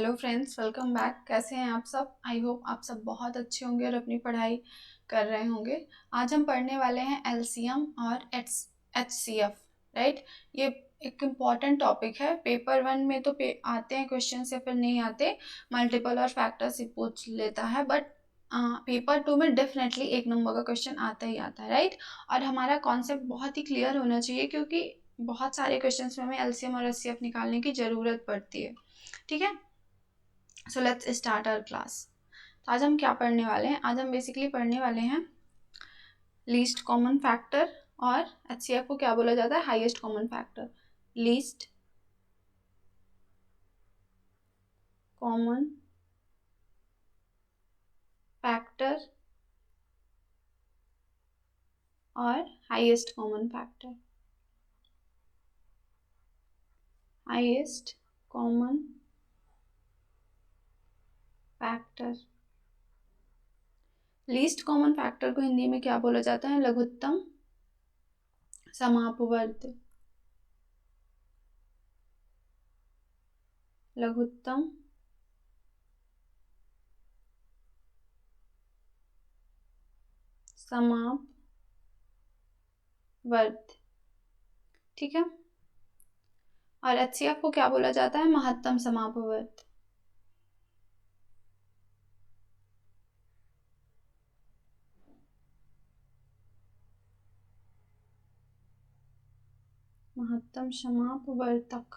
Hello friends, welcome back. कैसे हैं आप सब? आई होप आप सब बहुत अच्छे होंगे और अपनी पढ़ाई कर रहे होंगे। आज हम पढ़ने वाले हैं एलसीएम और एचसीएफ, राइट। ये एक इम्पॉर्टेंट टॉपिक है। पेपर वन में तो आते हैं क्वेश्चन या फिर नहीं आते, मल्टीपल और फैक्टर से पूछ लेता है, बट पेपर टू में डेफिनेटली एक नंबर का क्वेश्चन आता ही आता है, राइट। और हमारा कॉन्सेप्ट बहुत ही क्लियर होना चाहिए क्योंकि बहुत सारे क्वेश्चंस में हमें एलसीएम और एचसीएफ निकालने की ज़रूरत पड़ती है, ठीक है। So let's start our class. तो आज हम क्या पढ़ने वाले हैं? आज हम बेसिकली पढ़ने वाले हैं लीस्ट कॉमन फैक्टर, और एचसीएफ को क्या बोला जाता है? Highest common factor. Least common factor और highest common factor. Highest common factor. Least common factor को हिंदी में क्या बोला जाता है? लघुत्तम समापवर्त। लघुत्तम समापवर्त, ठीक है। और एचसीएफ को क्या बोला जाता है? महत्तम समापवर्त। महत्तम समापवर्तक,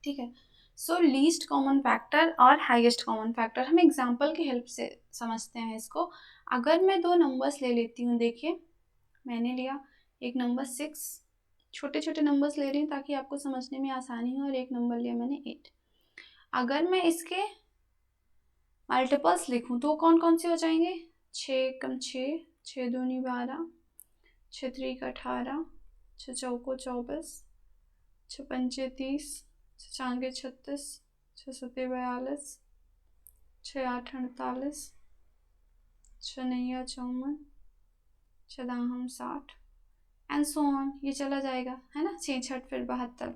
ठीक है। सो लीस्ट कॉमन फैक्टर और हाईएस्ट कॉमन फैक्टर हम एग्जांपल की हेल्प से समझते हैं इसको। अगर मैं दो नंबर्स ले लेती हूँ, देखिए मैंने लिया एक नंबर 6, छोटे छोटे नंबर्स ले रही हूँ ताकि आपको समझने में आसानी हो, और एक नंबर लिया मैंने 8। अगर मैं इसके मल्टीपल्स लिखूँ तो कौन कौन से हो जाएंगे? 6 एकम 6, 6 दूनी 12, 6 त्रिक 18, 6 चौको 24, 6 पंचे 30, 6 चांगे 36, 6 सते 42, 6 आठ 48, 6 नैया 54, 6 दाहम 60 एंड सो ऑन। ये चला जाएगा, है ना। 6 छठ फिर 72।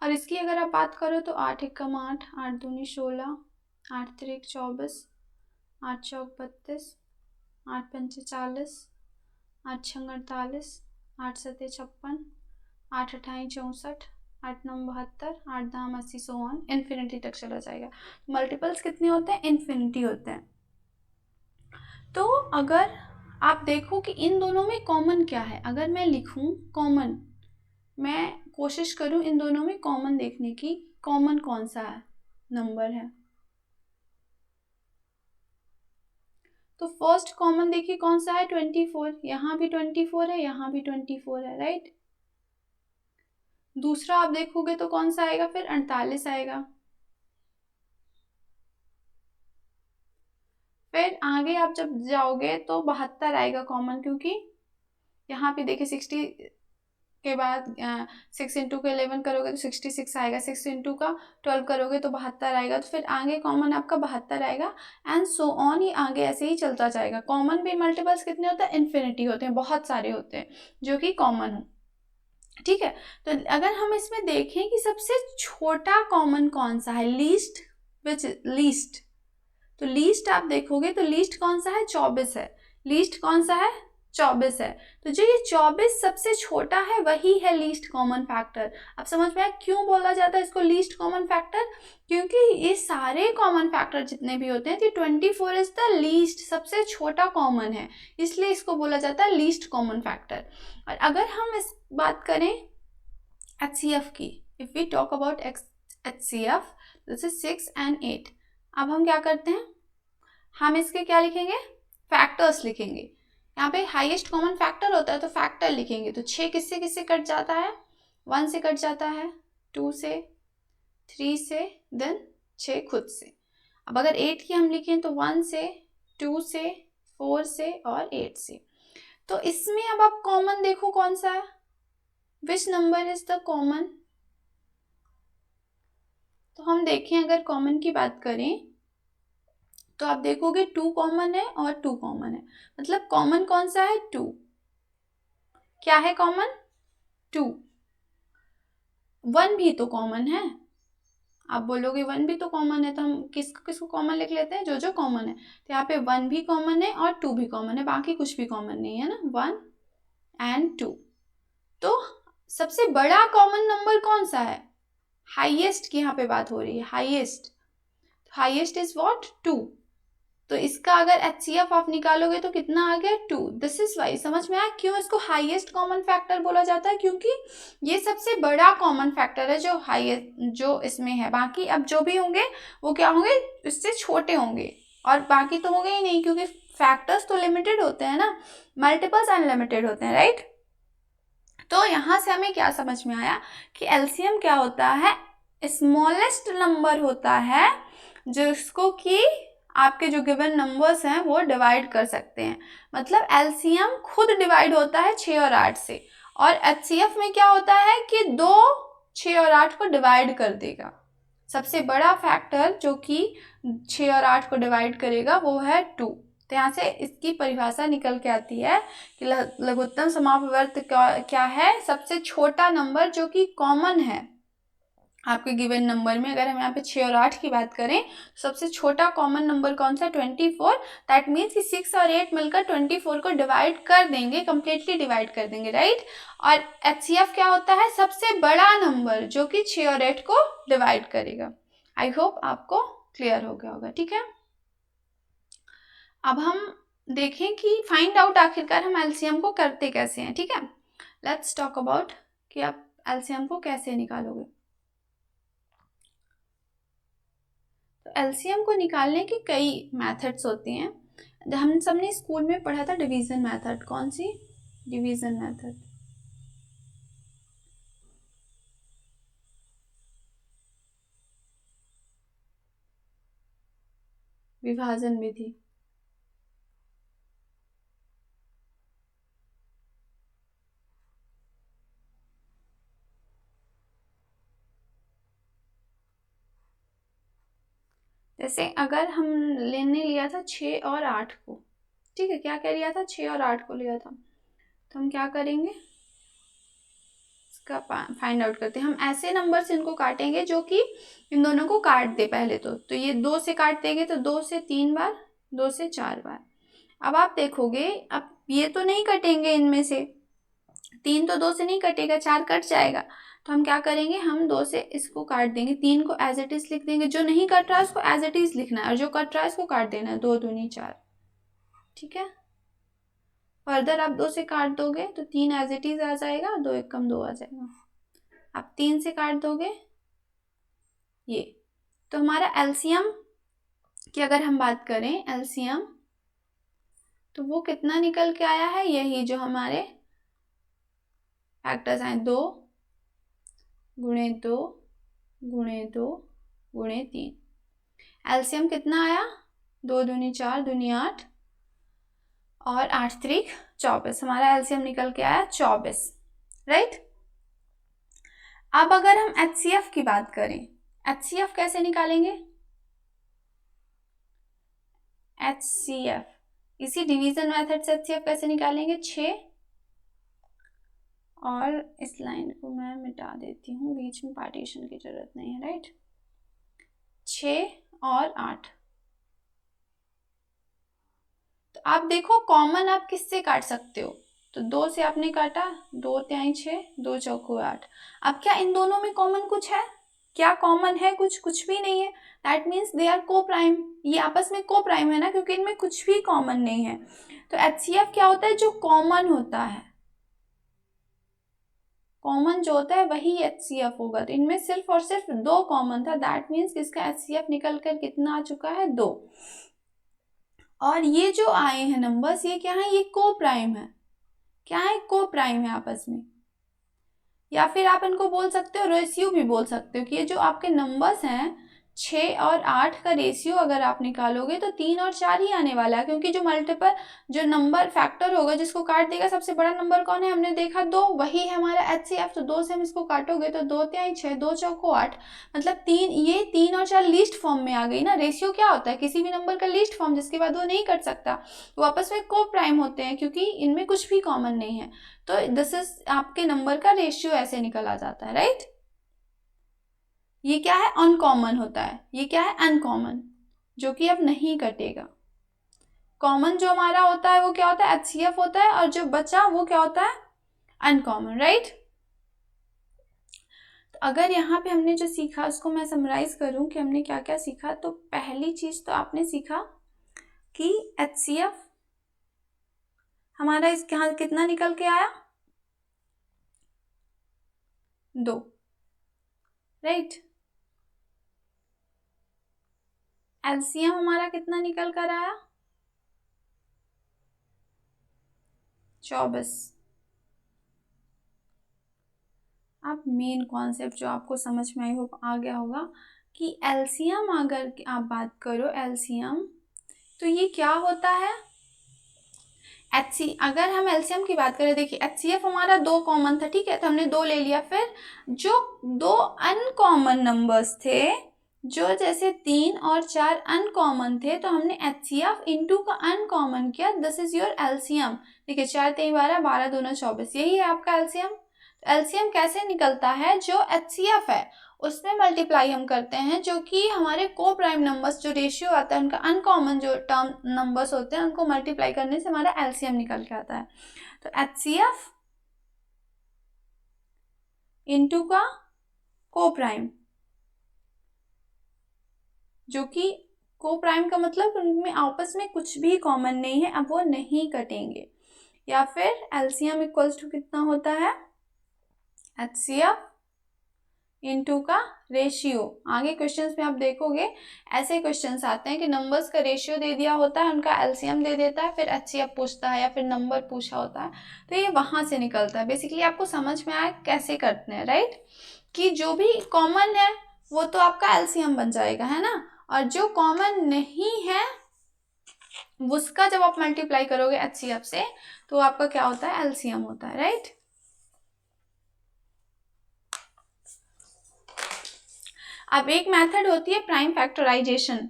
और इसकी अगर आप बात करो तो 8 एकम 8, 8 दूनी 16, 8 त्रिक 24, 8 चौक 32, 8 पंचे 40, 8 छंग 48, 8 सते 56, 8 अठाई 64, 8 नौ 72, 8 दाम 80, सो ऑन इन्फिनिटी तक चला जाएगा। मल्टीपल्स कितने होते हैं? इन्फिनिटी होते हैं। तो अगर आप देखो कि इन दोनों में कॉमन क्या है, अगर मैं लिखूं कॉमन, मैं कोशिश करूं इन दोनों में कॉमन देखने की, कॉमन कौन सा है नंबर है। तो फर्स्ट कॉमन देखिए कौन सा है? 24। यहाँ भी 24 है, यहाँ भी 24 है, राइट। दूसरा आप देखोगे तो कौन सा आएगा? फिर 48 आएगा। फिर आगे आप जब जाओगे तो 72 आएगा कॉमन, क्योंकि यहाँ पे देखिए 60 के बाद 6 इंटू का 11 करोगे तो 66 आएगा, 6 इंटू का 12 करोगे तो 72 आएगा। तो फिर आगे कॉमन आपका 72 आएगा एंड सो ऑन। ये आगे ऐसे ही चलता जाएगा। कॉमन भी मल्टीपल्स कितने होते हैं? इन्फिनिटी होते हैं, बहुत सारे होते हैं जो कि कॉमन हो, ठीक है। तो अगर हम इसमें देखें कि सबसे छोटा कॉमन कौन सा है, लीस्ट, विच लीस्ट, तो लीस्ट आप देखोगे तो लीस्ट कौन सा है? 24 है। लीस्ट कौन सा है? 24 है। तो जो ये 24 सबसे छोटा है वही है लीस्ट कॉमन फैक्टर। अब समझ में आया क्यों बोला जाता है इसको लीस्ट कॉमन फैक्टर? क्योंकि ये सारे कॉमन फैक्टर जितने भी होते हैं तो 24 इज द लीस्ट, सबसे छोटा कॉमन है, इसलिए इसको बोला जाता है लीस्ट कॉमन फैक्टर। और अगर हम इस बात करें HCF की, if we talk about HCF, this is 6 and 8। अब हम क्या करते हैं? हम इसके क्या लिखेंगे? फैक्टर्स लिखेंगे। यहाँ पे हाईएस्ट कॉमन फैक्टर होता है तो फैक्टर लिखेंगे। तो 6 किससे किससे कट जाता है? 1 से कट जाता है, 2 से, 3 से, देन 6 खुद से। अब अगर 8 की हम लिखें तो 1 से, 2 से, 4 से और 8 से। तो इसमें अब आप कॉमन देखो कौन सा है, which number is the common. तो हम देखें अगर कॉमन की बात करें तो आप देखोगे 2 कॉमन है और 2 कॉमन है, मतलब कॉमन कौन सा है? 2। क्या है कॉमन? 2। 1 भी तो कॉमन है। आप बोलोगे 1 भी तो कॉमन है, तो हम किसको किसको कॉमन लिख लेते हैं? जो जो कॉमन है। तो यहाँ पे 1 भी कॉमन है और 2 भी कॉमन है, बाकी कुछ भी कॉमन नहीं है ना, 1 एंड 2। तो सबसे बड़ा कॉमन नंबर कौन सा है? हाईएस्ट की यहाँ पे बात हो रही है, हाईएस्ट। Highest is what? 2। तो इसका अगर HCF आप निकालोगे तो कितना आ गया? 2। दिस इज वाई, समझ में आया क्यों इसको हाईएस्ट कॉमन फैक्टर बोला जाता है? क्योंकि ये सबसे बड़ा कॉमन फैक्टर है जो हाईएस्ट, जो इसमें है। बाकी अब जो भी होंगे वो क्या होंगे? इससे छोटे होंगे, और बाकी तो होंगे ही नहीं, क्योंकि फैक्टर्स तो लिमिटेड होते हैं ना, मल्टीपल्स अनलिमिटेड होते हैं, राइट। तो यहाँ से हमें क्या समझ में आया कि एलसीएम क्या होता है? स्मॉलेस्ट नंबर होता है जिसको कि आपके जो गिवन नंबर्स हैं वो डिवाइड कर सकते हैं। मतलब एलसीएम खुद डिवाइड होता है 6 और 8 से, और एचसीएफ में क्या होता है कि 2 6 और 8 को डिवाइड कर देगा। सबसे बड़ा फैक्टर जो कि 6 और 8 को डिवाइड करेगा वो है 2। तो यहाँ से इसकी परिभाषा निकल के आती है कि लघुत्तम समापवर्त क्या है? सबसे छोटा नंबर जो कि कॉमन है आपके गिवन नंबर में। अगर हम यहाँ पे 6 और 8 की बात करें तो सबसे छोटा कॉमन नंबर कौन सा? 24। दैट मीन्स कि 6 और 8 मिलकर 24 को डिवाइड कर देंगे, कंप्लीटली डिवाइड कर देंगे, राइट। और HCF क्या होता है? सबसे बड़ा नंबर जो कि 6 और 8 को डिवाइड करेगा। आई होप आपको क्लियर हो गया होगा, ठीक है। अब हम देखें कि फाइंड आउट आखिरकार हम एलसीएम को करते कैसे हैं, ठीक है। लेट्स टॉक अबाउट कि आप एलसीएम को कैसे निकालोगे। तो एलसीएम को निकालने की कई मेथड्स होती हैं। हम सबने स्कूल में पढ़ा था डिवीजन मेथड। कौन सी? डिवीजन मेथड, विभाजन विधि। जैसे अगर हम लेने लिया था 6 और 8 को, ठीक है, क्या लिया था? 6 और 8 को लिया था। तो हम क्या करेंगे? इसका फाइंड आउट करते हैं। हम ऐसे नंबर से इनको काटेंगे जो कि इन दोनों को काट दे पहले तो ये 2 से काट देंगे, तो 2 से 3 बार, 2 से 4 बार। अब आप देखोगे, अब ये तो नहीं कटेंगे इनमें से, 3 तो 2 से नहीं कटेगा, 4 कट जाएगा। तो हम क्या करेंगे? हम 2 से इसको काट देंगे, 3 को एज इट इज लिख देंगे। जो नहीं कट रहा है उसको एज इट इज लिखना है, और जो कट रहा है उसको काट देना है। 2 दूनी 4, ठीक है। फर्दर आप 2 से काट दोगे तो 3 एज इट इज आ जाएगा, 2 एक कम 2 आ जाएगा। आप 3 से काट दोगे ये। तो हमारा एलसीएम की अगर हम बात करें, एलसीएम तो वो कितना निकल के आया है? यही जो हमारे फैक्टर्स हैं, 2 गुणे 2 गुणे 2 गुणे 3। एलसीएम कितना आया? 2 दूनी 4, दूनी 8 और 8 त्रिक 24। हमारा एलसीएम निकल के आया 24, राइट। अब अगर हम HCF की बात करें, HCF कैसे निकालेंगे? HCF इसी डिवीजन मेथड से HCF कैसे निकालेंगे? 6 और इस लाइन को मैं मिटा देती हूँ, बीच में पार्टीशन की जरूरत नहीं है, राइट। 6 और 8। तो आप देखो कॉमन आप किससे काट सकते हो? तो 2 से आपने काटा, 2 त्याई 6, 2 चौको 8। अब क्या इन दोनों में कॉमन कुछ है? क्या कॉमन है? कुछ भी नहीं है। दैट मीन्स दे आर को प्राइम। ये आपस में को प्राइम है ना, क्योंकि इनमें कुछ भी कॉमन नहीं है। तो HCF क्या होता है? जो कॉमन होता है, कॉमन जो होता है वही HCF होगा। तो इनमें सिर्फ और सिर्फ 2 कॉमन था। दैट मीन्स इसका HCF निकल कर कितना आ चुका है? 2। और ये जो आए हैं नंबर्स, ये क्या है? ये को प्राइम है। क्या है? को प्राइम है आपस में। या फिर आप इनको बोल सकते हो रेशियो भी बोल सकते हो कि ये जो आपके नंबर्स हैं 6 और 8 का रेशियो अगर आप निकालोगे तो 3 और 4 ही आने वाला है, क्योंकि जो नंबर फैक्टर होगा जिसको काट देगा, सबसे बड़ा नंबर कौन है, हमने देखा 2, वही है हमारा HCF। तो 2 से हम इसको काटोगे तो 2 तिहाई 6, 2 चौको 8, मतलब 3 और 4 लीस्ट फॉर्म में आ गई ना। रेशियो क्या होता है, किसी भी नंबर का लीस्ट फॉर्म जिसके बाद वो नहीं कट सकता, वो आपस में को प्राइम होते हैं, क्योंकि इनमें कुछ भी कॉमन नहीं है। तो दिस इज आपके नंबर का रेशियो ऐसे निकल आ जाता है, राइट। ये क्या है, अनकॉमन होता है। ये क्या है, अनकॉमन, जो कि अब नहीं कटेगा। कॉमन जो हमारा होता है वो क्या होता है, HCF होता है, और जो बचा वो क्या होता है, अनकॉमन, राइट। तो अगर यहाँ पे हमने जो सीखा उसको मैं समराइज करूं कि हमने क्या क्या सीखा, तो पहली चीज तो आपने सीखा कि HCF हमारा इस यहाँ कितना निकल के आया, 2, राइट। LCM हमारा कितना निकल कर आया, 24। अब मेन कॉन्सेप्ट जो आपको समझ में आई हो आ गया होगा कि LCM अगर आप बात करो, LCM तो ये क्या होता है, अगर हम LCM की बात करें, देखिए HCF हमारा 2 कॉमन था, ठीक है, तो हमने 2 ले लिया। फिर जो 2 अनकॉमन नंबर्स थे, जो जैसे 3 और 4 अनकॉमन थे, तो हमने HCF इंटू का अनकॉमन किया, दिस इज योर LCM। देखिए 4 3 12, 12 दूना 24, यही है आपका LCM। LCM कैसे निकलता है, जो HCF है उसमें मल्टीप्लाई हम करते हैं, जो कि हमारे को प्राइम नंबर्स जो रेशियो आता है उनका अनकॉमन जो टर्म नंबर्स होते हैं उनको मल्टीप्लाई करने से हमारा LCM निकल के आता है। तो HCF इंटू का को प्राइम, जो कि को प्राइम का मतलब उनमें आपस में कुछ भी कॉमन नहीं है, अब वो नहीं कटेंगे। या फिर LCM इक्वल्स टू कितना होता है, HCF इंटू का रेशियो। आगे क्वेश्चंस में आप देखोगे ऐसे क्वेश्चंस आते हैं कि नंबर्स का रेशियो दे दिया होता है, उनका LCM दे देता है, फिर HCF पूछता है या फिर नंबर पूछा होता है, तो ये वहां से निकलता है। बेसिकली आपको समझ में आया कैसे करते हैं, राइट, कि जो भी कॉमन है वो तो आपका LCM बन जाएगा, है ना, और जो कॉमन नहीं है उसका जब आप मल्टीप्लाई करोगे HCF से तो आपका क्या होता है, LCM होता है, राइट। अब एक मेथड होती है प्राइम फैक्टराइजेशन,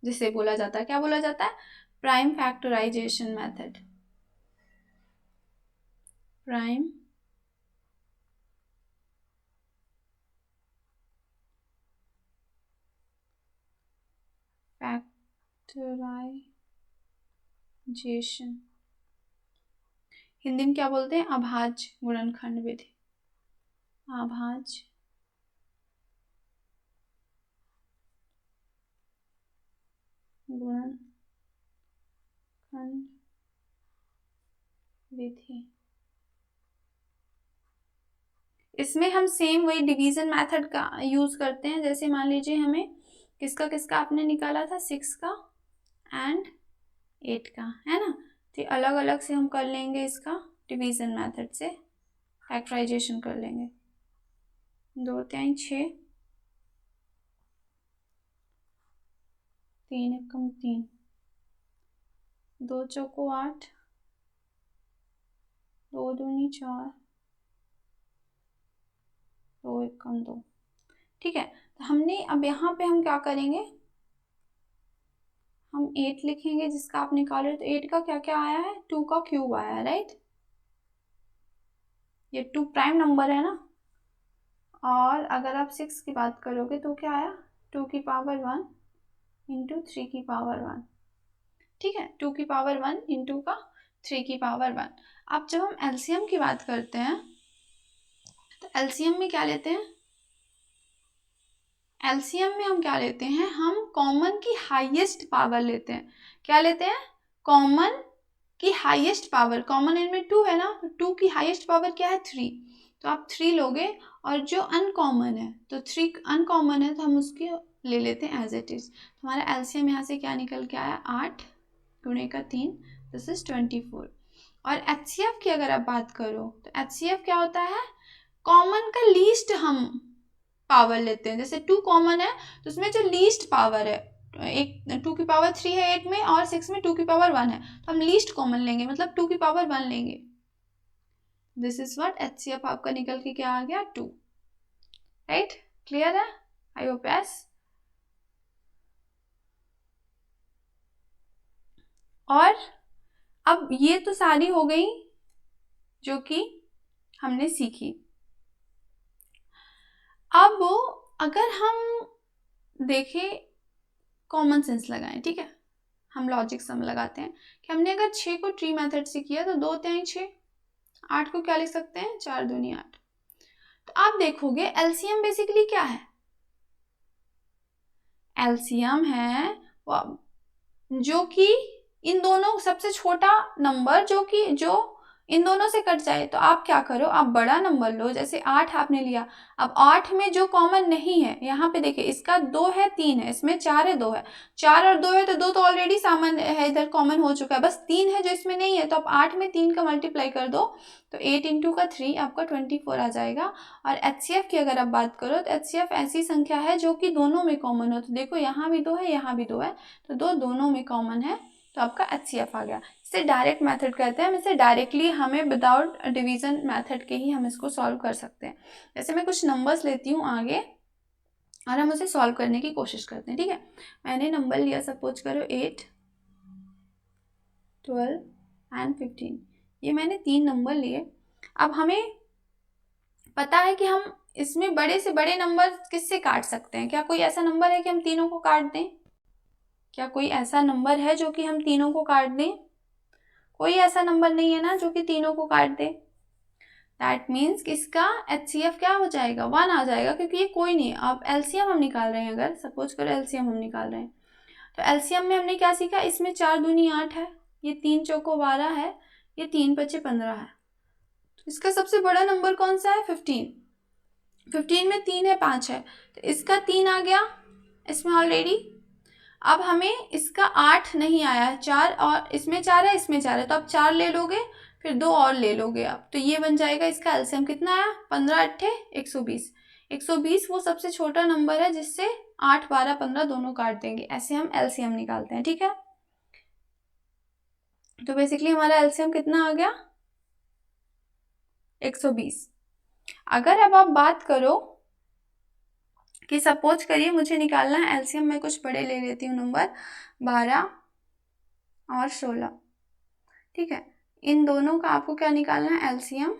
जिसे बोला जाता है, क्या बोला जाता है, prime factorization method. Prime factorization, Hindi में क्या बोलते हैं, अभाज्य गुणनखंड विधि। अभाज्य गुणनखंड विधि। इसमें हम सेम वही डिवीजन मेथड का यूज करते हैं। जैसे मान लीजिए हमें किसका किसका आपने निकाला था, 6 का एंड 8 का, है ना, तो अलग अलग से हम कर लेंगे, इसका डिवीजन मेथड से फैक्टराइजेशन कर लेंगे। 2 तिहाई 6, 3 एकम 3, 2 चौको 8, 2 दूनी 4, 2 एकम 2। ठीक है, तो हमने अब यहाँ पे हम क्या करेंगे, हम 8 लिखेंगे जिसका आप निकाले, तो 8 का क्या क्या आया है, 2 का क्यूब आया है, राइट। ये 2 प्राइम नंबर है ना। और अगर आप 6 की बात करोगे तो क्या आया, 2 की पावर 1 इंटू 3 की पावर 1। ठीक है, 2 की पावर 1 इंटू का 3 की पावर 1। अब जब हम LCM की बात करते हैं तो LCM में क्या लेते हैं, LCM में हम क्या लेते हैं, हम कॉमन की हाईएस्ट पावर लेते हैं। क्या लेते हैं, कॉमन की हाईएस्ट पावर। कॉमन इनमें 2 है ना, तो 2 की हाईएस्ट पावर क्या है, 3, तो आप 3 लोगे। और जो अनकॉमन है, तो 3 अनकॉमन है तो हम उसकी ले लेते हैं एज इट इज। हमारा LCM यहाँ से क्या निकल के आया, 8 गुणे का 3, दिस इज 24। और HCF की अगर आप बात करो तो HCF क्या होता है, कॉमन का लीस्ट हम पावर लेते हैं। जैसे 2 कॉमन है तो उसमें जो लीस्ट पावर है, एक 2 की पावर 3 है 8 में और 6 में 2 की पावर 1 है, तो हम लीस्ट कॉमन लेंगे, मतलब 2 की पावर 1 लेंगे। दिस इज व्हाट HCF आपका निकल के क्या आ गया 2। राइट, क्लियर है? I hope yes. और अब ये तो सारी हो गई जो कि हमने सीखी। अब अगर हम देखें, कॉमन सेंस लगाएं, ठीक है, हम लॉजिक सम लगाते हैं कि हमने अगर 6 को ट्री मेथड से किया तो 2 तिहाई 6, 8 को क्या लिख सकते हैं 4 दूनी 8। तो आप देखोगे एलसीएम बेसिकली क्या है, एलसीएम है जो कि इन दोनों सबसे छोटा नंबर जो इन दोनों से कट जाए। तो आप क्या करो, आप बड़ा नंबर लो, जैसे 8 आपने लिया, अब 8 में जो कॉमन नहीं है, यहाँ पे देखिए इसका 2 है 3 है, इसमें 4 है 2 है, 4 और 2 है तो 2 तो ऑलरेडी सामान है, इधर कॉमन हो चुका है, बस 3 है जो इसमें नहीं है। तो आप 8 में 3 का मल्टीप्लाई कर दो तो 8 इंटू का 3 आपका 24 आ जाएगा। और HCF की अगर आप बात करो तो HCF ऐसी संख्या है जो कि दोनों में कॉमन हो। तो देखो यहाँ भी 2 है, यहाँ भी 2 है, तो 2 दोनों में कॉमन है, तो आपका HCF आ गया। इसे डायरेक्ट मेथड कहते हैं। हम इसे डायरेक्टली हमें विदाउट डिवीजन मेथड के ही हम इसको सॉल्व कर सकते हैं। जैसे मैं कुछ नंबर्स लेती हूँ आगे और हम उसे सॉल्व करने की कोशिश करते हैं, ठीक है। मैंने नंबर लिया, सपोज करो 8, 12 एंड 15, ये मैंने 3 नंबर लिए। अब हमें पता है कि हम इसमें बड़े से बड़े नंबर किससे काट सकते हैं। क्या कोई ऐसा नंबर है कि हम तीनों को काट दें? क्या कोई ऐसा नंबर है जो कि हम तीनों को काट दें? कोई ऐसा नंबर नहीं है ना जो कि तीनों को काट दे। दैट मीन्स कि इसका HCF क्या हो जाएगा 1 आ जाएगा, क्योंकि ये कोई नहीं। अब LCM हम निकाल रहे हैं, अगर सपोज करो LCM हम निकाल रहे हैं, तो LCM में हमने क्या सीखा, इसमें 4 दूनी 8 है, ये 3 चौको 12 है, ये 3 पचे 15 है। तो इसका सबसे बड़ा नंबर कौन सा है 15। 15 में 3 है 5 है, तो इसका 3 आ गया इसमें ऑलरेडी। अब हमें इसका 8 नहीं आया है, 4 और इसमें 4 है, इसमें 4 है, तो आप 4 ले लोगे, फिर 2 और ले लोगे आप, तो ये बन जाएगा इसका एलसीएम कितना आया 15 अट्ठे 120। 120 वो सबसे छोटा नंबर है जिससे 8 12 15 दोनों काट देंगे। ऐसे हम एलसीएम निकालते हैं, ठीक है। तो बेसिकली हमारा एलसीएम कितना आ गया 120। अगर अब आप बात करो कि सपोज करिए मुझे निकालना है एलसीएम, मैं कुछ बड़े ले लेती हूँ नंबर 12 और 16, ठीक है। इन दोनों का आपको क्या निकालना है एलसीएम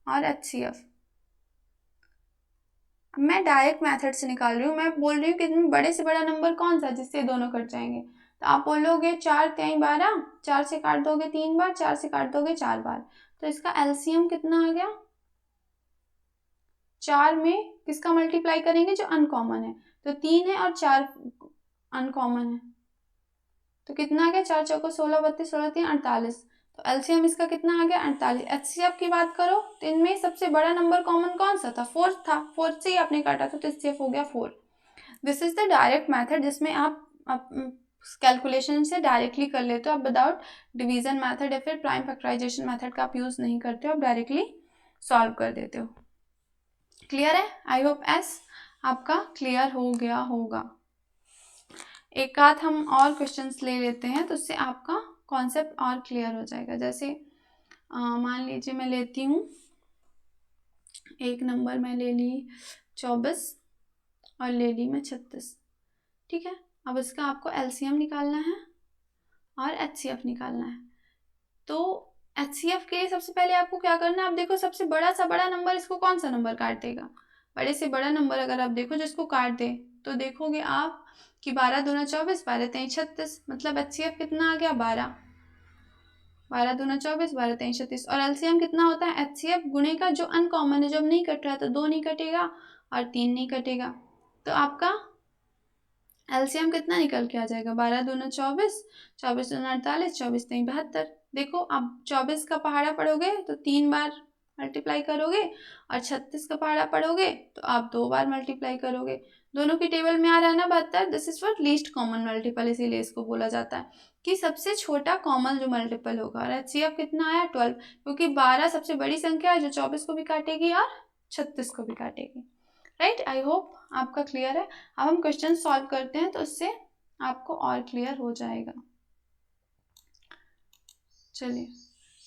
और HCF। मैं डायरेक्ट मेथड से निकाल रही हूँ, मैं बोल रही हूँ कि इनमें बड़े से बड़ा नंबर कौन सा जिससे दोनों कट जाएंगे। तो आप बोलोगे 4 तिहाई 12, 4 से काट दोगे 3 बार, 4 से काट दोगे 4 बार, तो इसका एलसीएम कितना आ गया। 4 में किसका मल्टीप्लाई करेंगे जो अनकॉमन है, तो 3 है और 4 अनकॉमन है, तो कितना आ गया 4 चौको 16 32 16 3 48, तो एलसीएम इसका कितना आ गया 48। HCF की बात करो तो इनमें सबसे बड़ा नंबर कॉमन कौन सा था 4 था, 4 से ही आपने काटा था, तो HCF हो गया 4। This is the direct method जिसमें आप कैलकुलेशन से डायरेक्टली कर लेते हो, आप विदाउट डिवीजन मेथड या फिर प्राइम फैक्टराइजेशन मेथड का आप यूज नहीं करते हो, आप डायरेक्टली सॉल्व कर देते हो। क्लियर है? आई होप एस आपका क्लियर हो गया होगा। एक आध हम और क्वेश्चंस ले लेते हैं तो उससे आपका कॉन्सेप्ट और क्लियर हो जाएगा। जैसे मान लीजिए मैं लेती हूँ एक नंबर, मैं ले ली 24 और ले ली मैं 36, ठीक है। अब इसका आपको एलसीएम निकालना है और HCF निकालना है। तो HCF के लिए सबसे पहले आपको क्या करना है, आप देखो सबसे बड़ा सा बड़ा नंबर इसको कौन सा नंबर काट देगा। बड़े से बड़ा नंबर अगर आप देखो जिसको काट दे तो देखोगे आप कि 12 दूना 24, 12 तिहाई 36, मतलब HCF कितना आ गया 12, 12 दूना 24, 12 तिहाई 36। और एलसीएम कितना होता है HCF गुणे का जो अनकॉमन है, जब नहीं कट रहा है तो 2 नहीं कटेगा और 3 नहीं कटेगा, तो आपका एलसीएम कितना निकल के आ जाएगा 12 दूना 24, 24 दूना 48, 24 तिहाई 72। देखो आप 24 का पहाड़ा पढ़ोगे तो 3 बार मल्टीप्लाई करोगे और 36 का पहाड़ा पढ़ोगे तो आप 2 बार मल्टीप्लाई करोगे। दोनों की टेबल में आ रहा है ना 72, this is what least common multiple, इसीलिए इसको बोला जाता है कि सबसे छोटा कॉमन जो मल्टीपल होगा। और HCF कितना आया 12, क्योंकि 12 सबसे बड़ी संख्या है जो 24 को भी काटेगी और 36 को भी काटेगी। राइट। आई होप आपका क्लियर है। अब हम क्वेश्चन सॉल्व करते हैं तो उससे आपको और क्लियर हो जाएगा। चलिए,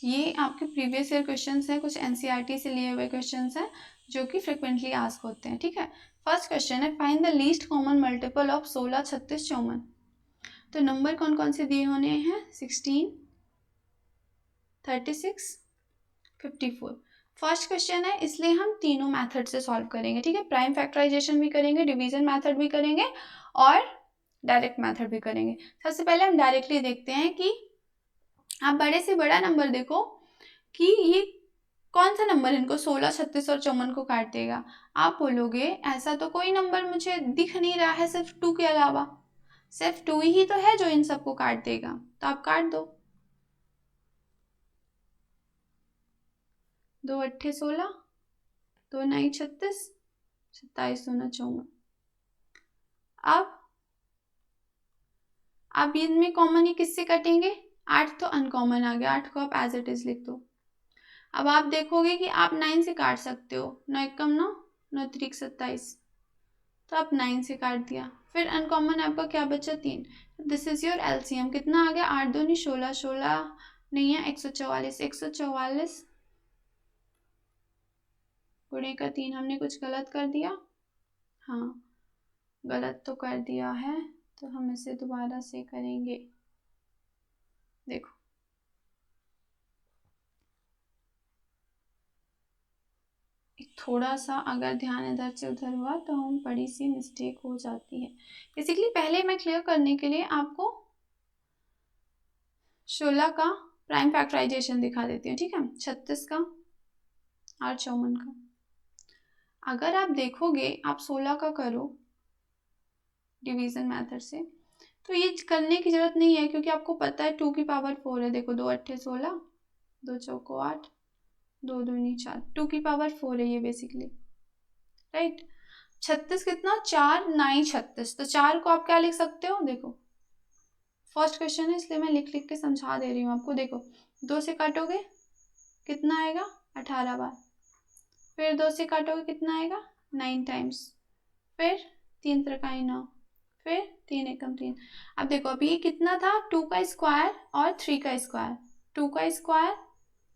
ये आपके प्रीवियस ईयर क्वेश्चंस हैं, कुछ एनसीईआरटी से लिए हुए क्वेश्चंस हैं जो कि फ्रिक्वेंटली आस्क होते हैं। ठीक है, फर्स्ट क्वेश्चन है find the least common multiple of 16, 36, 54। तो नंबर कौन कौन से दिए होने हैं? 16, 36, 54। फर्स्ट क्वेश्चन है, इसलिए हम तीनों मेथड से सॉल्व करेंगे। ठीक है, प्राइम फैक्टराइजेशन भी करेंगे, डिवीजन मेथड भी करेंगे और डायरेक्ट मेथड भी करेंगे। सबसे पहले हम डायरेक्टली देखते हैं कि आप बड़े से बड़ा नंबर देखो कि ये कौन सा नंबर इनको 16, 36 और 54 को काट देगा। आप बोलोगे ऐसा तो कोई नंबर मुझे दिख नहीं रहा है सिर्फ 2 के अलावा, सिर्फ 2 ही तो है जो इन सबको काट देगा, तो आप काट दो। 2 अट्ठे 16, 2 9 36, 27 दूना 54। अब इनमें कॉमन ही किससे कटेंगे? 8 तो अनकॉमन आ गया, 8 को आप एज इट इज लिख दो। अब आप देखोगे कि आप 9 से काट सकते हो, 9 एकम 9, 9 त्रिक 27, तो आप 9 से काट दिया। फिर अनकॉमन आपका क्या बचा? 3। This is your LCM. कितना आ गया? 8 दूनी 16, 16 नहीं है 144, 144 गुणे का 3। हमने कुछ गलत कर दिया? हाँ, गलत तो कर दिया है, तो हम इसे दोबारा से करेंगे। देखो, थोड़ा सा अगर ध्यान इधर से उधर हुआ तो हम बड़ी सी मिस्टेक हो जाती है। बेसिकली पहले मैं क्लियर करने के लिए आपको 16 का प्राइम फैक्टराइजेशन दिखा देती हूँ। ठीक है, 36 का और 54 का। अगर आप देखोगे, आप 16 का करो डिवीजन मेथड से, तो ये करने की जरूरत नहीं है क्योंकि आपको पता है 2 की पावर 4 है। देखो, 2 अट्ठे 16, 2 चौको 8, 2 दूनी 4, 2 की पावर 4 है ये बेसिकली, राइट। 36 कितना? 4 9 36, तो 4 को आप क्या लिख सकते हो? देखो, फर्स्ट क्वेश्चन है इसलिए मैं लिख लिख के समझा दे रही हूँ आपको। देखो, 2 से काटोगे कितना आएगा? 18 बार। फिर 2 से काटोगे कितना आएगा? 9 टाइम्स। फिर 3 त्रिकाई 9, फिर 3 एकम 3। अब देखो, अभी ये कितना था? 2 का स्क्वायर और 3 का स्क्वायर, 2 का स्क्वायर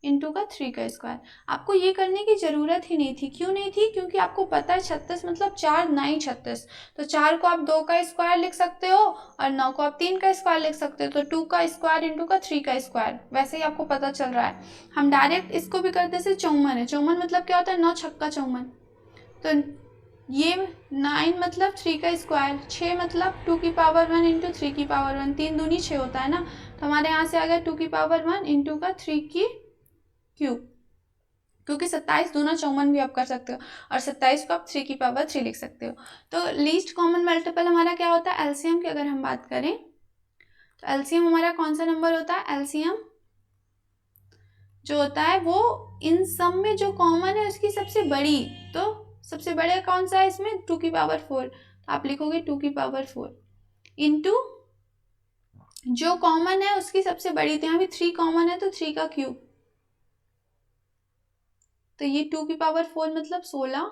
इंटू का 3 का स्क्वायर। आपको ये करने की जरूरत ही नहीं थी। क्यों नहीं थी? क्योंकि आपको पता है 36 मतलब 4 9 36, तो 4 को आप 2 का स्क्वायर लिख सकते हो और 9 को आप 3 का स्क्वायर लिख सकते हो, तो 2 का स्क्वायर इंटू का 3 का स्क्वायर। वैसे ही आपको पता चल रहा है। हम डायरेक्ट इसको भी करते जैसे 54 है। 54 मतलब क्या होता है? 9 छक्का 54, तो ये 9 मतलब 3 का स्क्वायर, 6 मतलब 2 की पावर 1 इंटू 3 की पावर 1, 3 दूनी 6 होता है ना, तो हमारे यहाँ से आ गया 2 की पावर 1 इंटू का 3 की क्यूब, क्योंकि 27 दूना 54 भी आप कर सकते हो और 27 को आप 3 की पावर 3 लिख सकते हो। तो लीस्ट कॉमन मल्टीपल हमारा क्या होता है? एलसीएम की अगर हम बात करें तो एलसीएम हमारा कौन सा नंबर होता है? एलसीएम जो होता है वो इन सब में जो कॉमन है उसकी सबसे बड़ी, तो सबसे बड़े कौन सा है इसमें? 2 की पावर 4, तो आप लिखोगे 2 की पावर 4 इंटू जो कॉमन है उसकी सबसे बड़ी, तो यहाँ भी 3 कॉमन है तो 3 का क्यूब, तो ये 2 की पावर 4 मतलब 16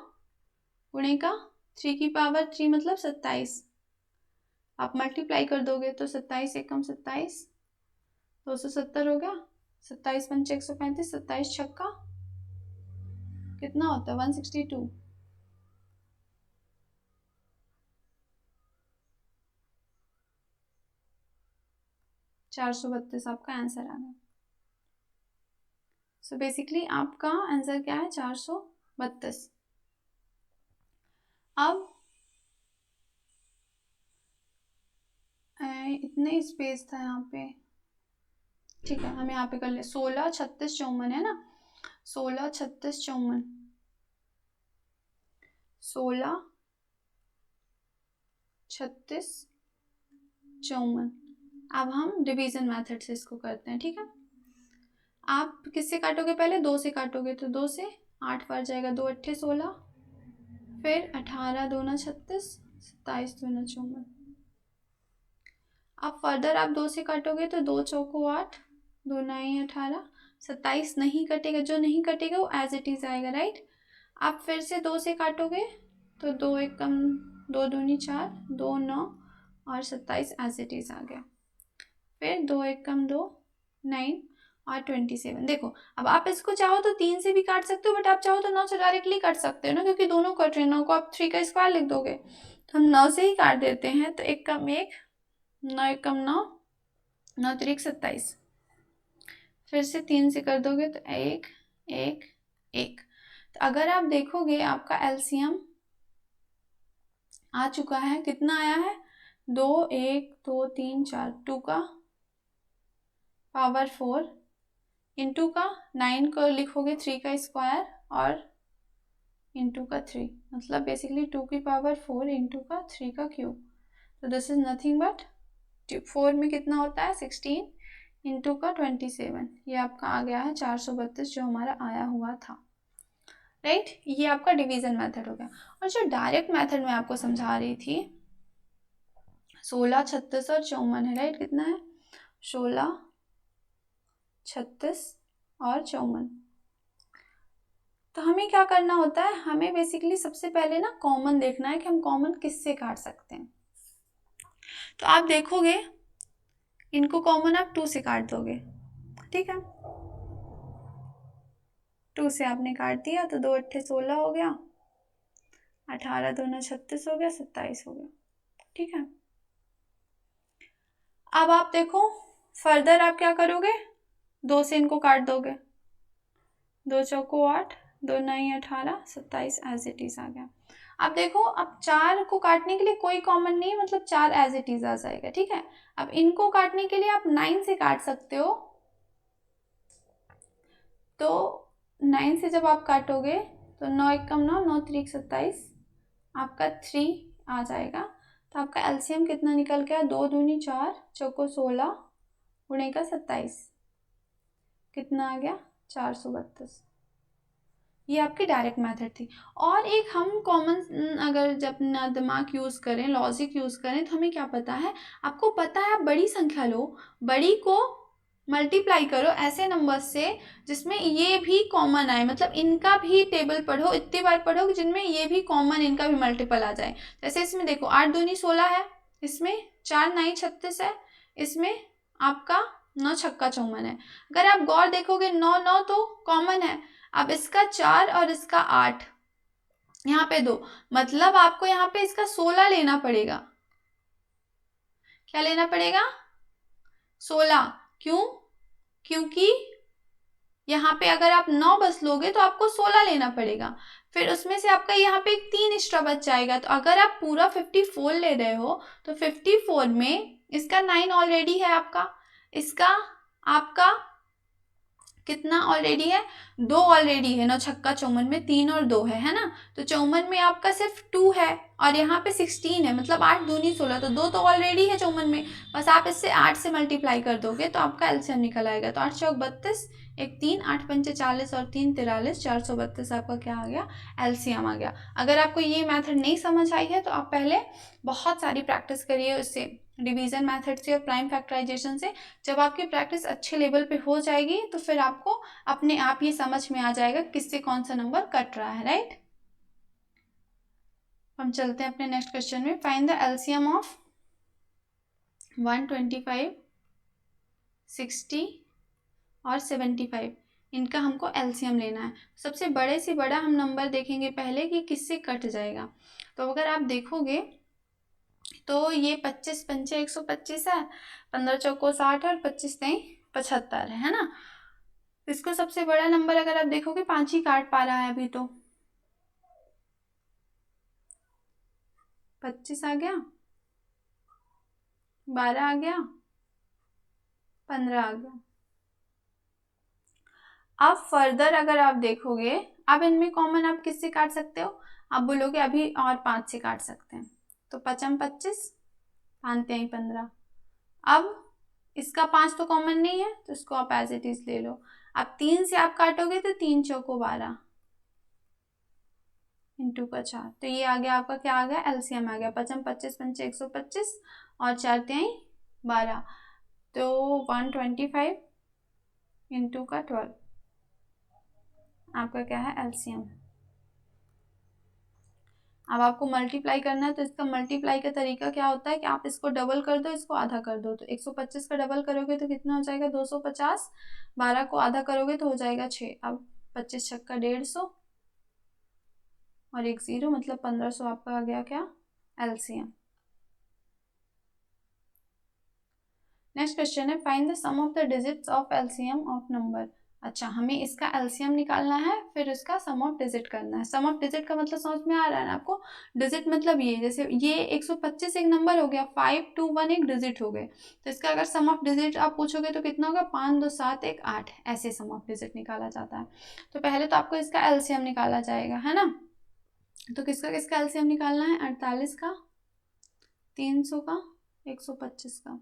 गुणे का 3 की पावर 3 मतलब 27। आप मल्टीप्लाई कर दोगे तो 27 एकम 27, 270 हो गया। 27 पंचे 135, 27 छक्का कितना होता है? 162। $432 आपका आंसर आ गया। सो बेसिकली आपका आंसर क्या है? 432। अब इतने स्पेस था यहाँ पे, ठीक है, हम यहाँ पे कर ले 16 36 54 है ना, 16 36 54, 16 36 54। अब हम डिवीजन मेथड से इसको करते हैं। ठीक है, आप किससे काटोगे? पहले 2 से काटोगे, तो 2 से 8 बार जाएगा, 2 अट्ठे 16, फिर 18 दूना 36, 27 दूना 54। अब फर्दर आप 2 से काटोगे तो 2 चौको 8, 2 9 18, 27 नहीं कटेगा, जो नहीं कटेगा वो एज इट इज आएगा, राइट। आप फिर से 2 से काटोगे तो 2 एक कम 2 दूनी 4, 2 9 और 27 एज इट इज आ गया। फिर 2 एक कम 2 9 और 27। देखो अब आप इसको चाहो तो 3 से भी काट सकते हो, बट आप चाहो तो 9 से डायरेक्टली काट सकते हो ना, क्योंकि दोनों कट रहे हैं। 9 को आप 3 का स्क्वायर लिख दोगे, तो हम 9 से ही काट देते हैं। तो 1 कम 1, 9 एक कम 9, 9 3 27। फिर से 3 से कर दोगे तो 1 1 1। तो अगर आप देखोगे आपका एलसीएम आ चुका है, कितना आया है? 2 1 2 3 4, 2 का पावर 4 इंटू का 9 को लिखोगे 3 का स्क्वायर और इंटू का 3, मतलब बेसिकली 2 की पावर 4 इंटू का 3 का क्यूब। तो दिस इज नथिंग बट 4 में कितना होता है 16 इंटू का 27। ये आपका आ गया है 432 जो हमारा आया हुआ था, राइट। ये आपका डिवीजन मेथड हो गया। और जो डायरेक्ट मेथड में आपको समझा रही थी 16 36 और 54 है, राइट। कितना है? 16 36 और 54। तो हमें क्या करना होता है, हमें बेसिकली सबसे पहले ना कॉमन देखना है कि हम कॉमन किससे काट सकते हैं। तो आप देखोगे इनको कॉमन आप 2 से काट दोगे, ठीक है। 2 से आपने काट दिया तो 2 अट्ठे 16 हो गया, 18 दूना 36 हो गया, 27 हो गया, ठीक है। अब आप देखो फर्दर आप क्या करोगे, 2 से इनको काट दोगे, 2 चौको 8, 2 9 18, 27 एज इट इज आ गया। अब देखो अब 4 को काटने के लिए कोई कॉमन नहीं है, मतलब 4 एज इट इज आ जाएगा, ठीक है। अब इनको काटने के लिए आप 9 से काट सकते हो। तो 9 से जब आप काटोगे तो 9 एक कम 9, 9 3 27, आपका 3 आ जाएगा। तो आपका एलसीएम कितना निकल गया, 2 दूनी 4, चौको 16 गुणे का 27, कितना आ गया 432। ये आपकी डायरेक्ट मेथड थी। और एक हम कॉमन अगर जब अपना दिमाग यूज़ करें, लॉजिक यूज़ करें, तो हमें क्या पता है, आपको पता है आप बड़ी संख्या लो, बड़ी को मल्टीप्लाई करो ऐसे नंबर से जिसमें ये भी कॉमन आए, मतलब इनका भी टेबल पढ़ो, इतनी बार पढ़ो कि जिनमें ये भी कॉमन, इनका भी मल्टीपल आ जाए। जैसे इसमें देखो 8 दूनी 16 है, इसमें 4 9 36 है, इसमें आपका 9 छक्का 54 है। अगर आप गौर देखोगे 9 9 तो कॉमन है, अब इसका 4 और इसका 8 यहाँ पे 2, मतलब आपको यहाँ पे इसका 16 लेना पड़ेगा। क्या लेना पड़ेगा? 16। क्यों? क्योंकि यहाँ पे अगर आप 9 बस लोगे तो आपको 16 लेना पड़ेगा, फिर उसमें से आपका यहाँ पे 3 एक्स्ट्रा बच जाएगा। तो अगर आप पूरा 54 ले रहे हो तो 54 में इसका 9 ऑलरेडी है आपका, इसका आपका कितना ऑलरेडी है, 2 ऑलरेडी है। 9 छक्का 54 में 3 और 2 है ना। तो 54 में आपका सिर्फ 2 है और यहाँ पे 16 है, मतलब 8 दूनी 16, तो 2 तो ऑलरेडी है 54 में, बस आप इससे 8 से मल्टीप्लाई कर दोगे तो आपका एलसीएम निकल आएगा। तो 8 चौक 32, 1 3, 8 पंचे 40 और 3 43, 432 आपका क्या आ गया, एलसीएम आ गया। अगर आपको ये मेथड नहीं समझ आई है तो आप पहले बहुत सारी प्रैक्टिस करिए उससे, डिवीजन मेथड से और प्राइम फैक्टराइजेशन से। जब आपकी प्रैक्टिस अच्छे लेवल पे हो जाएगी तो फिर आपको अपने आप ये समझ में आ जाएगा किससे कौन सा नंबर कट रहा है, राइट। हम चलते हैं अपने नेक्स्ट क्वेश्चन में। फाइंड द एलसीएम ऑफ 125, 60 और 75। इनका हमको एलसीएम लेना है। सबसे बड़े से बड़ा हम नंबर देखेंगे पहले कि किससे कट जाएगा। तो अगर आप देखोगे तो ये 25 पंचे 125 है, 15 चौको 60 और 25 तेई 75 है ना। इसको सबसे बड़ा नंबर अगर आप देखोगे 5 ही काट पा रहा है अभी, तो 25 आ गया, 12 आ गया, 15 आ गया। अब फर्दर अगर आप देखोगे, अब इनमें कॉमन आप किससे काट सकते हो, आप बोलोगे अभी और 5 से काट सकते हैं। तो 5 25, 5 तेई 15। अब इसका 5 तो कॉमन नहीं है तो इसको आप एज इट इज ले लो। अब 3 से आप काटोगे तो 3 चौको 12 इंटू का 4, तो ये आ गया आपका, क्या आ गया, एलसीएम आ गया। 5 25 पंचे 125 और 4 तेई 12, तो 125 इंटू का 12 आपका क्या है, एलसीएम। अब आपको मल्टीप्लाई करना है, तो इसका मल्टीप्लाई का तरीका क्या होता है कि आप इसको डबल कर दो, इसको आधा कर दो। तो 125 का डबल करोगे तो कितना हो जाएगा 250, 12 को आधा करोगे तो हो जाएगा 6। अब 25 छक्का 150 और एक 0, मतलब 1500 आपका आ गया क्या एलसीएम। नेक्स्ट क्वेश्चन है find the sum of the digits of LCM of number. अच्छा, हमें इसका एलसीएम निकालना है, फिर इसका सम ऑफ डिजिट करना है। सम ऑफ डिजिट का मतलब समझ में आ रहा है ना आपको। डिजिट मतलब ये, जैसे ये 125 एक नंबर हो गया, 5 2 1 एक डिजिट हो गए, तो इसका अगर सम ऑफ डिजिट आप पूछोगे तो कितना होगा 5 2 7 1 8, ऐसे सम ऑफ डिजिट निकाला जाता है। तो पहले तो आपको इसका एलसीएम निकाला जाएगा, है ना। तो किसका किसका एलसीएम निकालना है, 48 का, 300 का, 125 का।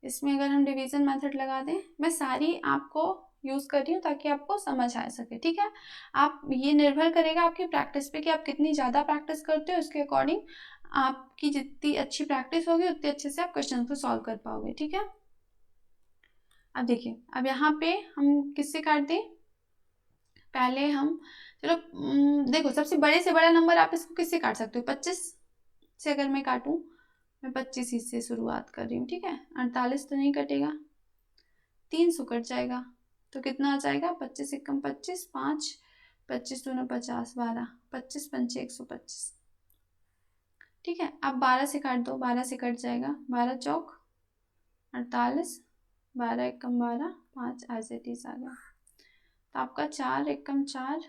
इसमें अगर हम डिवीजन मेथड लगा दें, मैं सारी आपको यूज़ कर रही हूँ ताकि आपको समझ आ सके, ठीक है। आप, ये निर्भर करेगा आपकी प्रैक्टिस पे कि आप कितनी ज़्यादा प्रैक्टिस करते हो, उसके अकॉर्डिंग आपकी जितनी अच्छी प्रैक्टिस होगी उतनी अच्छे से आप क्वेश्चन को सॉल्व कर पाओगे, ठीक है। अब देखिए, अब यहाँ पे हम किससे काट दें, पहले हम, चलो देखो, सबसे बड़े से बड़ा नंबर आप इसको किससे काट सकते हो, 25 से अगर मैं काटूँ, मैं 25 से शुरुआत कर रही हूँ, ठीक है। 48 तो नहीं कटेगा, 300 कट जाएगा, तो कितना आ जाएगा 25 एकम 25, 5 25 दूना 50, 12 25 पंचे 125, ठीक है। अब 12 से काट दो, 12 से कट जाएगा, 12 चौक 48, 12 एकम 12, 5 एज इट इज आ गया। तो आपका 4 एकम 4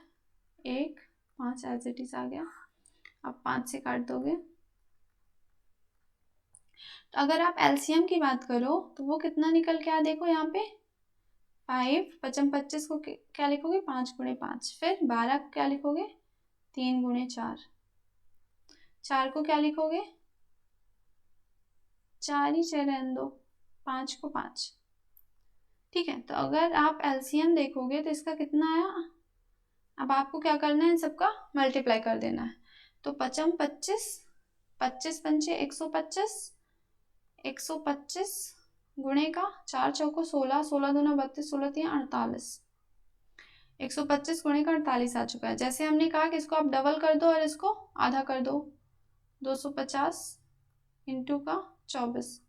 1 5 एज इट इज आ गया। अब 5 से काट दोगे, तो अगर आप एलसीएम की बात करो तो वो कितना निकल के आ, देखो यहाँ पे 5 पचम 25 को क्या लिखोगे 5 गुणे 5, फिर 12 को क्या लिखोगे 3 गुणे 4, 4 को क्या लिखोगे 4 ही रहने दो, 5 को 5, ठीक है। तो अगर आप एलसीएम देखोगे तो इसका कितना आया, अब आपको क्या करना है, इन सबका मल्टीप्लाई कर देना है। तो पचम 25, 25 पंचे 125, 125 गुणे का 4 चौको 16, 16 दूना 32, 16 3 48, 125 गुणे का 48 आ चुका है। जैसे हमने कहा कि इसको आप डबल कर दो और इसको आधा कर दो, 250 इंटू का 24।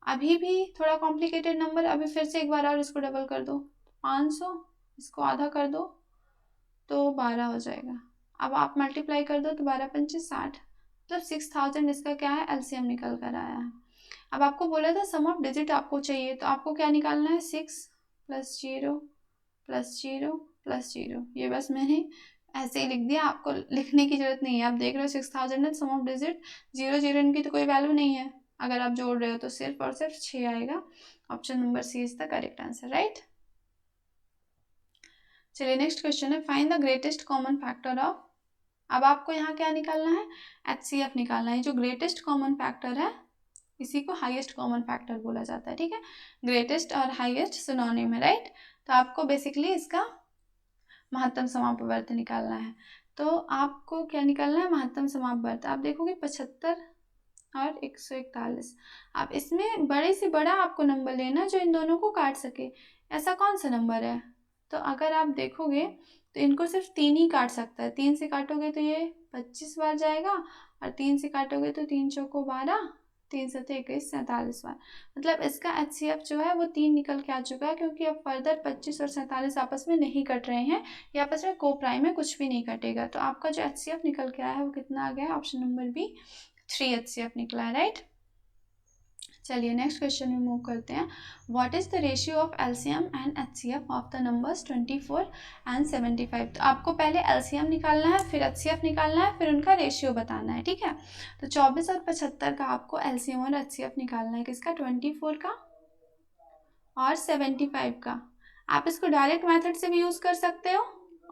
अभी भी थोड़ा कॉम्प्लिकेटेड नंबर, अभी फिर से एक बार और इसको डबल कर दो, 500, इसको आधा कर दो तो 12 हो जाएगा। अब आप मल्टीप्लाई कर दो तो 12 पंचे 60, मतलब 6000 इसका क्या है एलसीएम निकल कर आया है। अब आपको बोला था सम ऑफ डिजिट आपको चाहिए, तो आपको क्या निकालना है 6 + 0 + 0 + 0। ये बस मैंने ऐसे ही लिख दिया, आपको लिखने की जरूरत नहीं है। आप देख रहे हो 6000 है, सम ऑफ डिजिट 0 0 इनकी तो कोई वैल्यू नहीं है, अगर आप जोड़ रहे हो तो सिर्फ और सिर्फ 6 आएगा। Option number C is the correct answer, right. चलिए नेक्स्ट क्वेश्चन है find the greatest common factor of. अब आपको यहाँ क्या निकालना है, HCF निकालना है। जो ग्रेटेस्ट कॉमन फैक्टर है इसी को हाईएस्ट कॉमन फैक्टर बोला जाता है, ठीक है। ग्रेटेस्ट और हाईएस्ट सिनोनिम है, राइट। तो आपको बेसिकली इसका महत्तम समापवर्त निकालना है। तो आपको क्या निकालना है, महत्तम समापवर्त। आप देखोगे 75 और 141। अब इसमें बड़े से बड़ा आपको नंबर लेना जो इन दोनों को काट सके। ऐसा कौन सा नंबर है, तो अगर आप देखोगे तो इनको सिर्फ 3 ही काट सकता है। 3 से काटोगे तो ये 25 बार जाएगा, और 3 से काटोगे तो 3 चौको 12, 3 सते 21, 47 बार। मतलब इसका HCF जो है वो 3 निकल के आ चुका है, क्योंकि अब फर्दर 25 और 47 आपस में नहीं कट रहे हैं, ये आपस में को प्राइम है, कुछ भी नहीं कटेगा। तो आपका जो HCF निकल के आया है वो कितना आ गया है, ऑप्शन नंबर बी 3 HCF निकला है, राइट। चलिए नेक्स्ट क्वेश्चन में मूव करते हैं। What is the ratio of LCM and HCF of the numbers 24 and 75। तो आपको पहले एलसीएम निकालना है, फिर एचसीएफ निकालना है, फिर उनका रेशियो बताना है, ठीक है। तो 24 और 75 का आपको एलसीएम और एचसीएफ निकालना है, किसका 24 का और 75 का। आप इसको डायरेक्ट मेथड से भी यूज कर सकते हो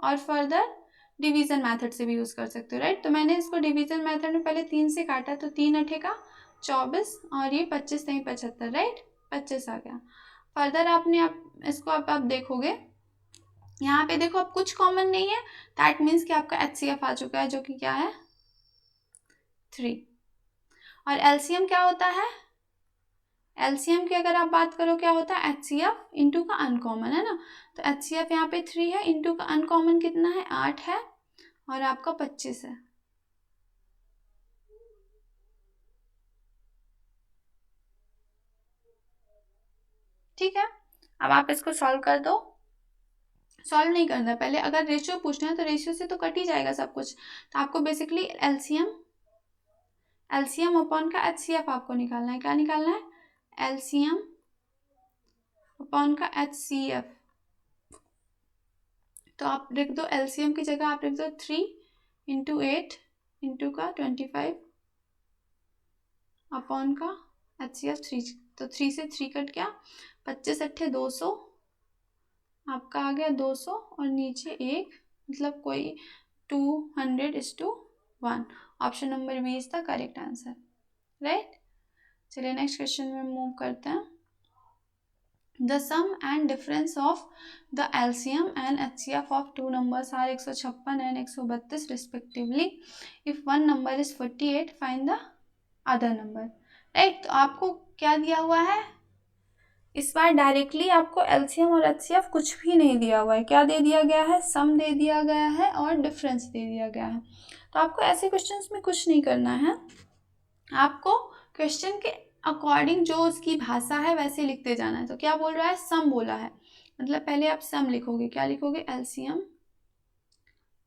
और फर्दर डिवीजन मेथड से भी यूज कर सकते हो, राइट। तो मैंने इसको डिवीजन मेथड में पहले 3 से काटा, तो 3 अठे का 24 और ये 25 नहीं 75, राइट, 25 आ गया। फर्दर आपने इसको आप देखोगे यहाँ पे, देखो अब कुछ कॉमन नहीं है, दैट मीन्स कि आपका HCF आ चुका है, जो कि क्या है 3। और एलसीएम क्या होता है, एलसीएम की अगर आप बात करो क्या होता है HCF इंटू का अनकॉमन, है ना। तो HCF यहाँ पे 3 है, इंटू का अनकॉमन कितना है 8 है, और आपका 25 है। ठीक है, अब आप इसको सॉल्व कर दो। सॉल्व नहीं करना है पहले, अगर रेशियो पूछना है तो रेशियो से तो कट ही जाएगा सब कुछ। तो आपको बेसिकली एलसीएम अपॉन का एचसीएफ आपको निकालना है। क्या निकालना है? एलसीएम अपॉन का एचसीएफ। तो आप लिख दो एलसीएम की जगह आप लिख दो 3 × 8 × का 25 अपॉन का एचसीएफ 3। तो 3 से 3 कट गया, 25 अट्ठे 200 आपका आ गया 200 और नीचे 1, मतलब कोई 200:1। Option number B is the correct answer, right. चलिए नेक्स्ट क्वेश्चन में मूव करते हैं। The sum and difference of the LCM and HCF of two numbers are 156 and 132 respectively. If one number is 48, find the other number, right. तो आपको क्या दिया हुआ है इस बार? डायरेक्टली आपको एलसीएम और एचसीएफ कुछ भी नहीं दिया हुआ है। क्या दे दिया गया है? सम दे दिया गया है और डिफरेंस दे दिया गया है। तो आपको ऐसे क्वेश्चंस में कुछ नहीं करना है, आपको क्वेश्चन के अकॉर्डिंग जो उसकी भाषा है वैसे लिखते जाना है। तो क्या बोल रहा है? सम बोला है, मतलब पहले आप सम लिखोगे। क्या लिखोगे? एलसीएम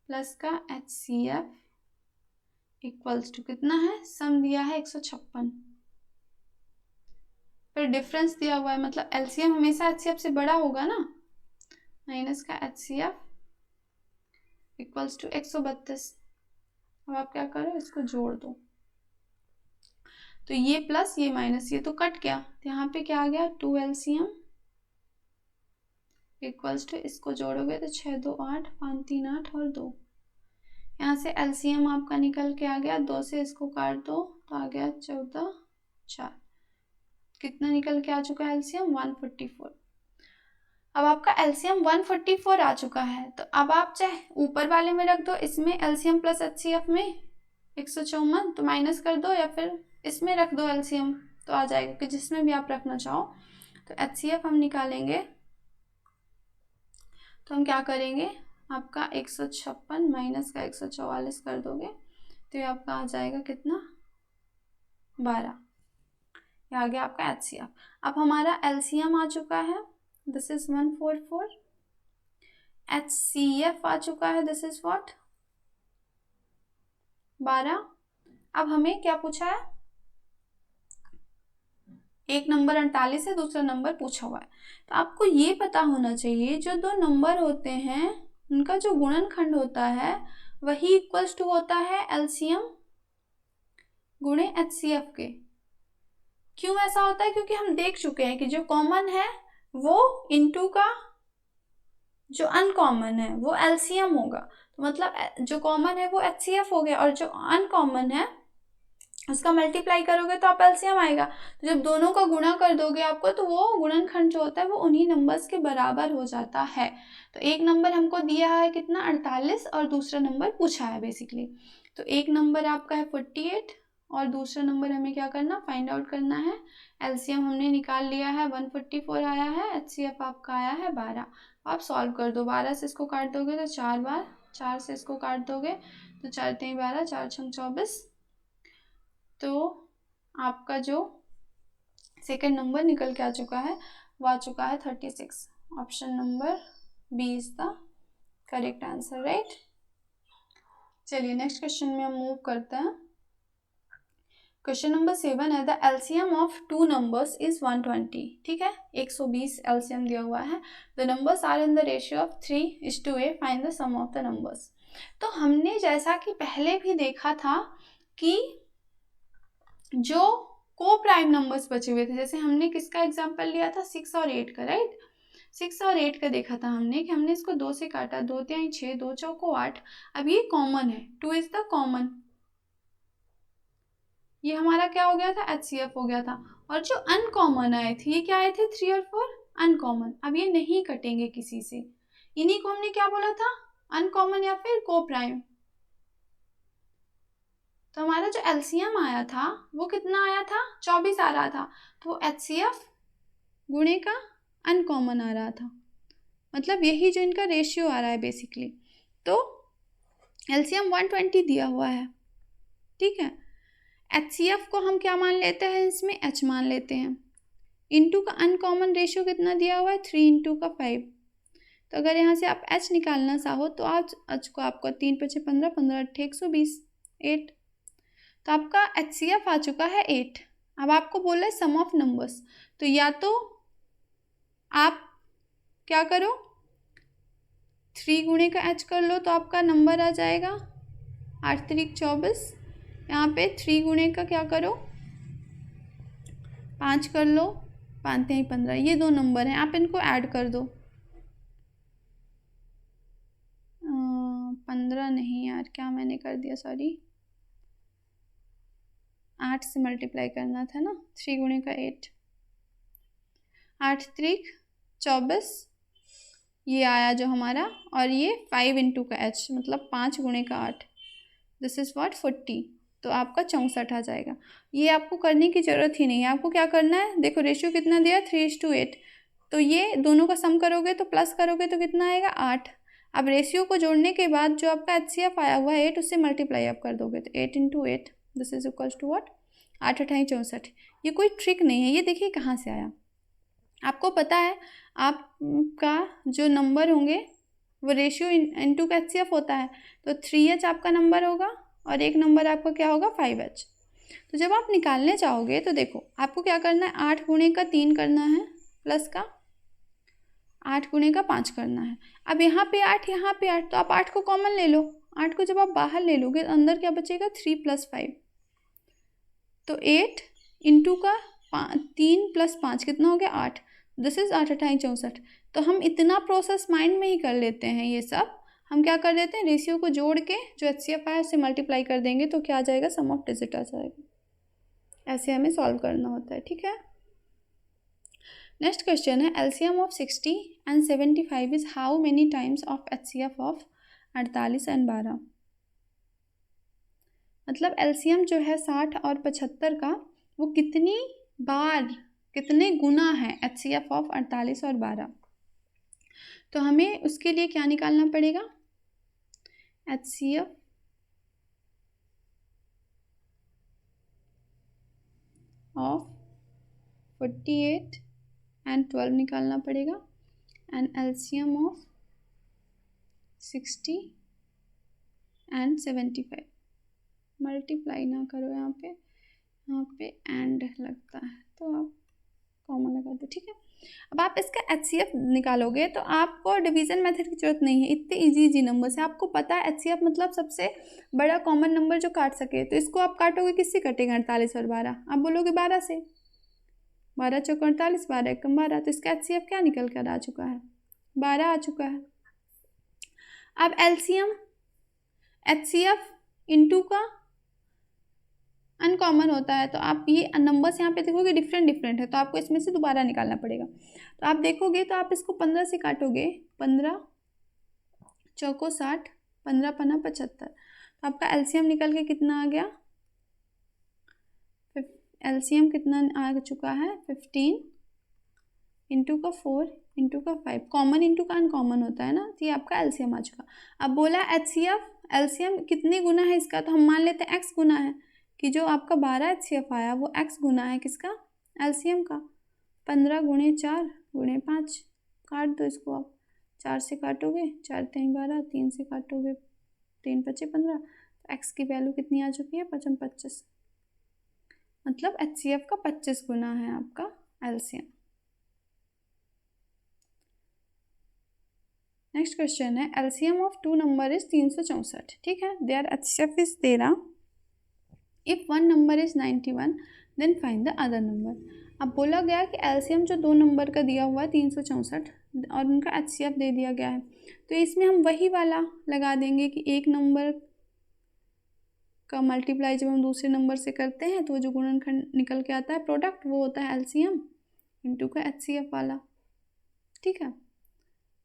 प्लस का एचसीएफ इक्वल्स टू कितना है? सम दिया है 156, फिर डिफरेंस दिया हुआ है, मतलब एलसीएम हमेशा एचसीएफ से बड़ा होगा ना, माइनस का एचसीएफ इक्वल्स टू 132। अब आप क्या करो, इसको जोड़ दो। तो ये प्लस ये माइनस, ये तो कट गया, तो यहाँ पे क्या आ गया? 2 एलसीएम इक्वल्स टू, इसको जोड़ोगे तो 6 2 8 5 3 8 और 2। यहाँ से एलसीएम आपका निकल के आ गया, 2 से इसको काट दो तो आ गया 14 4। कितना निकल के आ चुका है एलसीएम? 144। अब आपका एलसीएम 144 आ चुका है, तो अब आप चाहे ऊपर वाले में रख दो, इसमें एलसीएम प्लस एचसीएफ में 154 तो माइनस कर दो, या फिर इसमें रख दो एलसीएम तो आ जाएगा, कि जिसमें भी आप रखना चाहो। तो एचसीएफ हम निकालेंगे तो हम क्या करेंगे, आपका 156 माइनस का 144 कर दोगे तो ये आपका आ जाएगा कितना? 12। ये आ गया आपका एचसीएफ। अब हमारा एलसीएम आ चुका है, दिस इज 144। एचसीएफ आ चुका है, दिस इज व्हाट? 12। अब हमें क्या पूछा है? एक नंबर 48 है, दूसरा नंबर पूछा हुआ है। तो आपको ये पता होना चाहिए जो दो नंबर होते हैं उनका जो गुणनखंड होता है वही इक्वल्स टू होता है एलसीएम गुणे एचसीएफ के। क्यों ऐसा होता है? क्योंकि हम देख चुके हैं कि जो कॉमन है वो इनटू का जो अनकॉमन है वो एलसीएम होगा। तो मतलब जो कॉमन है वो एचसीएफ हो गया, और जो अनकॉमन है उसका मल्टीप्लाई करोगे तो आप एलसीएम आएगा। तो जब दोनों का गुणा कर दोगे आपको, तो वो गुणनखंड जो होता है वो उन्हीं नंबर्स के बराबर हो जाता है। तो एक नंबर हमको दिया है कितना? 48, और दूसरा नंबर पूछा है बेसिकली। तो एक नंबर आपका है 48 और दूसरा नंबर हमें क्या करना? फाइंड आउट करना है। एलसीएम हमने निकाल लिया है, 144 आया है, एचसीएफ आपका आया है 12। आप सॉल्व कर दो। 12 से इसको काट दोगे तो 4 बार, 4 से इसको काट दोगे तो 4 3 12, 4 6 24। तो आपका जो सेकंड नंबर निकल के आ चुका है वो आ चुका है 36। Option number B is the correct answer, right. चलिए नेक्स्ट क्वेश्चन में हम मूव करते हैं। क्वेश्चन नंबर 7 है the LCM of two numbers is 120। ठीक है, 120 एलसीएम दिया हुआ है। The numbers are in the ratio of 3:8, find the sum of the numbers. तो हमने जैसा कि पहले भी देखा था कि जो को प्राइम नंबर्स बचे हुए थे, जैसे हमने किसका एग्जांपल लिया था? 6 और 8 का, राइट। 6 और 8 का देखा था हमने कि हमने इसको 2 से काटा, 2 3 6, 2 चौको 8। अब ये कॉमन है, 2 इज द कॉमन, ये हमारा क्या हो गया था? एचसीएफ हो गया था। और जो अनकॉमन आए थे, ये क्या आए थे? 3 और 4 अनकॉमन। अब ये नहीं कटेंगे किसी से, इन्हीं को हमने क्या बोला था? अनकॉमन या फिर को प्राइम। तो हमारा जो एलसीएम आया था वो कितना आया था? 24 आ रहा था। तो एचसीएफ गुणे का अनकॉमन आ रहा था, मतलब यही जो इनका रेशियो आ रहा है बेसिकली। तो एलसीएम 120 दिया हुआ है, ठीक है। एचसीएफ को हम क्या मान लेते हैं? इसमें एच मान लेते हैं, इंटू का अनकॉमन रेशियो कितना दिया हुआ है 3 इंटू का 5। तो अगर यहाँ से आप h निकालना चाहो तो आज h को आपको 3 × 5 = 15, 15 × 8 = 120, 8। तो आपका HCF आ चुका है 8। अब आपको बोला है सम ऑफ नंबर्स, तो या तो आप क्या करो 3 गुणे का h कर लो तो आपका नंबर आ जाएगा 8 3 24। यहाँ पे 3 गुणे का क्या करो 5 कर लो, 5 3 15, ये दो नंबर हैं, आप इनको ऐड कर दो। 15 नहीं यार, क्या मैंने कर दिया, सॉरी, 8 से मल्टीप्लाई करना था ना, 3 गुणे का 8, 8 3 24 ये आया जो हमारा, और ये 5 इंटू का h मतलब 5 गुणे का 8, दिस इज़ व्हाट 40। तो आपका 64 आ जाएगा। ये आपको करने की ज़रूरत ही नहीं है। आपको क्या करना है, देखो रेशियो कितना दिया 3:8, तो ये दोनों का सम करोगे तो प्लस करोगे तो कितना आएगा 8। अब रेशियो को जोड़ने के बाद जो आपका HCF आया हुआ है 8, उससे मल्टीप्लाई आप कर दोगे तो 8 into 8 this is equals to what 8 8 64। ये कोई ट्रिक नहीं है, ये देखिए कहाँ से आया। आपको पता है आपका जो नंबर होंगे वो रेशियो इंटू का HCF होता है, तो 3h आपका नंबर होगा और एक नंबर आपका क्या होगा 5h। तो जब आप निकालने जाओगे तो देखो आपको क्या करना है, 8 गुणे का 3 करना है प्लस का 8 गुणे का 5 करना है। अब यहाँ पे 8 यहाँ पे 8, तो आप 8 को कॉमन ले लो। 8 को जब आप बाहर ले लोगे तो अंदर क्या बचेगा 3 + 5, तो 8 इंटू का 3 + 5 कितना हो गया 8, दिस इज 8 8 64। तो हम इतना प्रोसेस माइंड में ही कर लेते हैं। ये सब हम क्या कर देते हैं, रेशियो को जोड़ के जो HCF आया उससे मल्टीप्लाई कर देंगे तो क्या आ जाएगा सम ऑफ डिजिट आ जाएगा। ऐसे हमें सॉल्व करना होता है, ठीक है। नेक्स्ट क्वेश्चन है LCM of 60 and 75 is how many times of HCF of 48 and 12। मतलब LCM जो है 60 और 75 का वो कितनी बार कितने गुना है HCF ऑफ 48 और 12। तो हमें उसके लिए क्या निकालना पड़ेगा, HCF ऑफ 48 एंड 12 निकालना पड़ेगा and LCM of 60 and 75। Multiply ना करो यहाँ पे एंड लगता है तो आप कॉमन लगा दो, ठीक है। अब आप इसका HCF निकालोगे तो आपको डिवीजन मेथड की जरूरत नहीं है, इतने इजी नंबर से आपको पता है HCF मतलब सबसे बड़ा कॉमन नंबर जो काट सके। तो इसको आप काटोगे किससे कटेगा 48 और 12, आप बोलोगे 12 से, 12 चौक 48, 12 एकम 12, तो इसका HCF क्या निकल कर आ चुका है 12 आ चुका है। अब LCM HCF इंटू का अनकॉमन होता है, तो आप ये नंबर्स यहाँ पे देखोगे डिफरेंट है, तो आपको इसमें से दोबारा निकालना पड़ेगा। तो आप देखोगे तो आप इसको 15 से काटोगे, 15 चौको 60, 15 पन्ना 75, तो आपका LCM निकल के कितना आ गया, LCM कितना आ चुका है 15 इंटू का 4 इंटू का 5, कॉमन इंटू का अनकॉमन होता है ना, तो ये आपका LCM आ चुका। अब बोला HCF LCM कितने गुना है इसका, तो हम मान लेते हैं x गुना है, कि जो आपका 12 HCF आया वो x गुना है किसका LCM का। 15 गुणे 4 गुणे 5, काट दो इसको आप, 4 से काटोगे 4 3 12, 3 से काटोगे 3 5 15, तो x की वैल्यू कितनी आ चुकी है 5 25, मतलब HCF का 25 गुना है आपका LCM। नेक्स्ट क्वेश्चन है LCM ऑफ 2 नंबर इज 364, ठीक है। Their HCF is 13, if one number is 91 then find the other number. अब बोला गया कि LCM जो 2 नंबर का दिया हुआ है 364 और उनका HCF दे दिया गया है, तो इसमें हम वही वाला लगा देंगे कि एक नंबर का मल्टीप्लाई जब हम दूसरे नंबर से करते हैं तो जो गुणनखंड निकल के आता है प्रोडक्ट, वो होता है LCM इंटू का HCF वाला, ठीक है।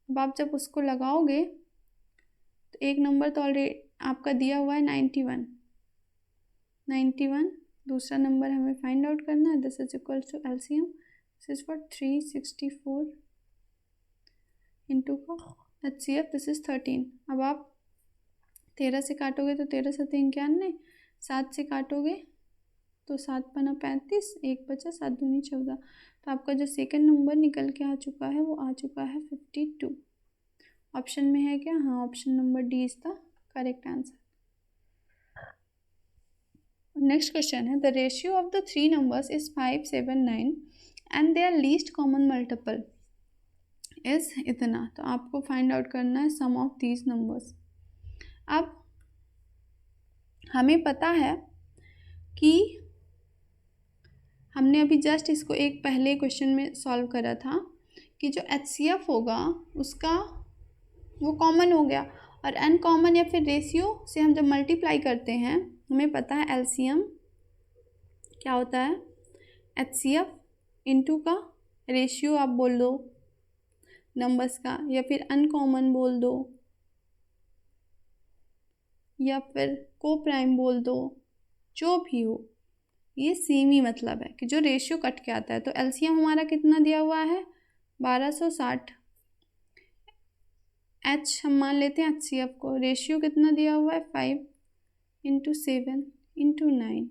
अब आप जब उसको लगाओगे तो एक नंबर तो ऑलरेडी आपका दिया हुआ है 91, दूसरा नंबर हमें फाइंड आउट करना है, this is equal to LCM, this is for 364 into का HCF, दिस इज 13। अब आप 13 से काटोगे तो 13 7 91, 7 से काटोगे तो 7 पन्ना 35, 1 बचा 7 दूनी 14, तो आपका जो सेकंड नंबर निकल के आ चुका है वो आ चुका है 52। ऑप्शन में है क्या? हाँ, option number D is the correct answer. Next question है the ratio of the three numbers is 5, 7, 9 and their least common multiple is इतना। तो आपको फाइंड आउट करना है सम ऑफ दीज नंबर्स। अब हमें पता है कि हमने अभी जस्ट इसको एक पहले क्वेश्चन में सॉल्व करा था कि जो HCF होगा उसका वो कॉमन हो गया, और अनकॉमन या फिर रेशियो से हम जब मल्टीप्लाई करते हैं हमें पता है LCM क्या होता है, HCF इनटू का रेशियो आप बोल दो नंबर्स का, या फिर अनकॉमन बोल दो, या फिर को प्राइम बोल दो, जो भी हो ये सेम ही मतलब है कि जो रेशियो कट के आता है। तो LCM हमारा कितना दिया हुआ है 1260, H हम मान लेते हैं HCF को, रेशियो कितना दिया हुआ है 5 इंटू 7 इंटू 9।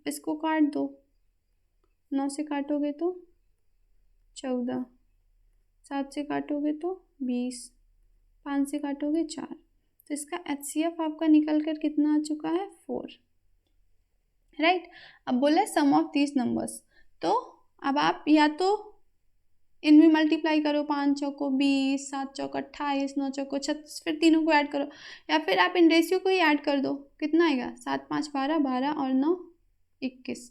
इसको काट दो, 9 से काटोगे तो 14, 7 से काटोगे तो 20, 5 से काटोगे 4। तो इसका HCF आपका निकल कर कितना आ चुका है 4, राइट। अब बोला है सम ऑफ दीज नंबर्स, तो अब आप या तो इनमें मल्टीप्लाई करो, 5 चौको 20, 7 चौको 28, 9 चौको 36, फिर तीनों को ऐड करो, या फिर आप इन रेशियो को ही ऐड कर दो। कितना आएगा 7, 5, 12, 12 और 9 21,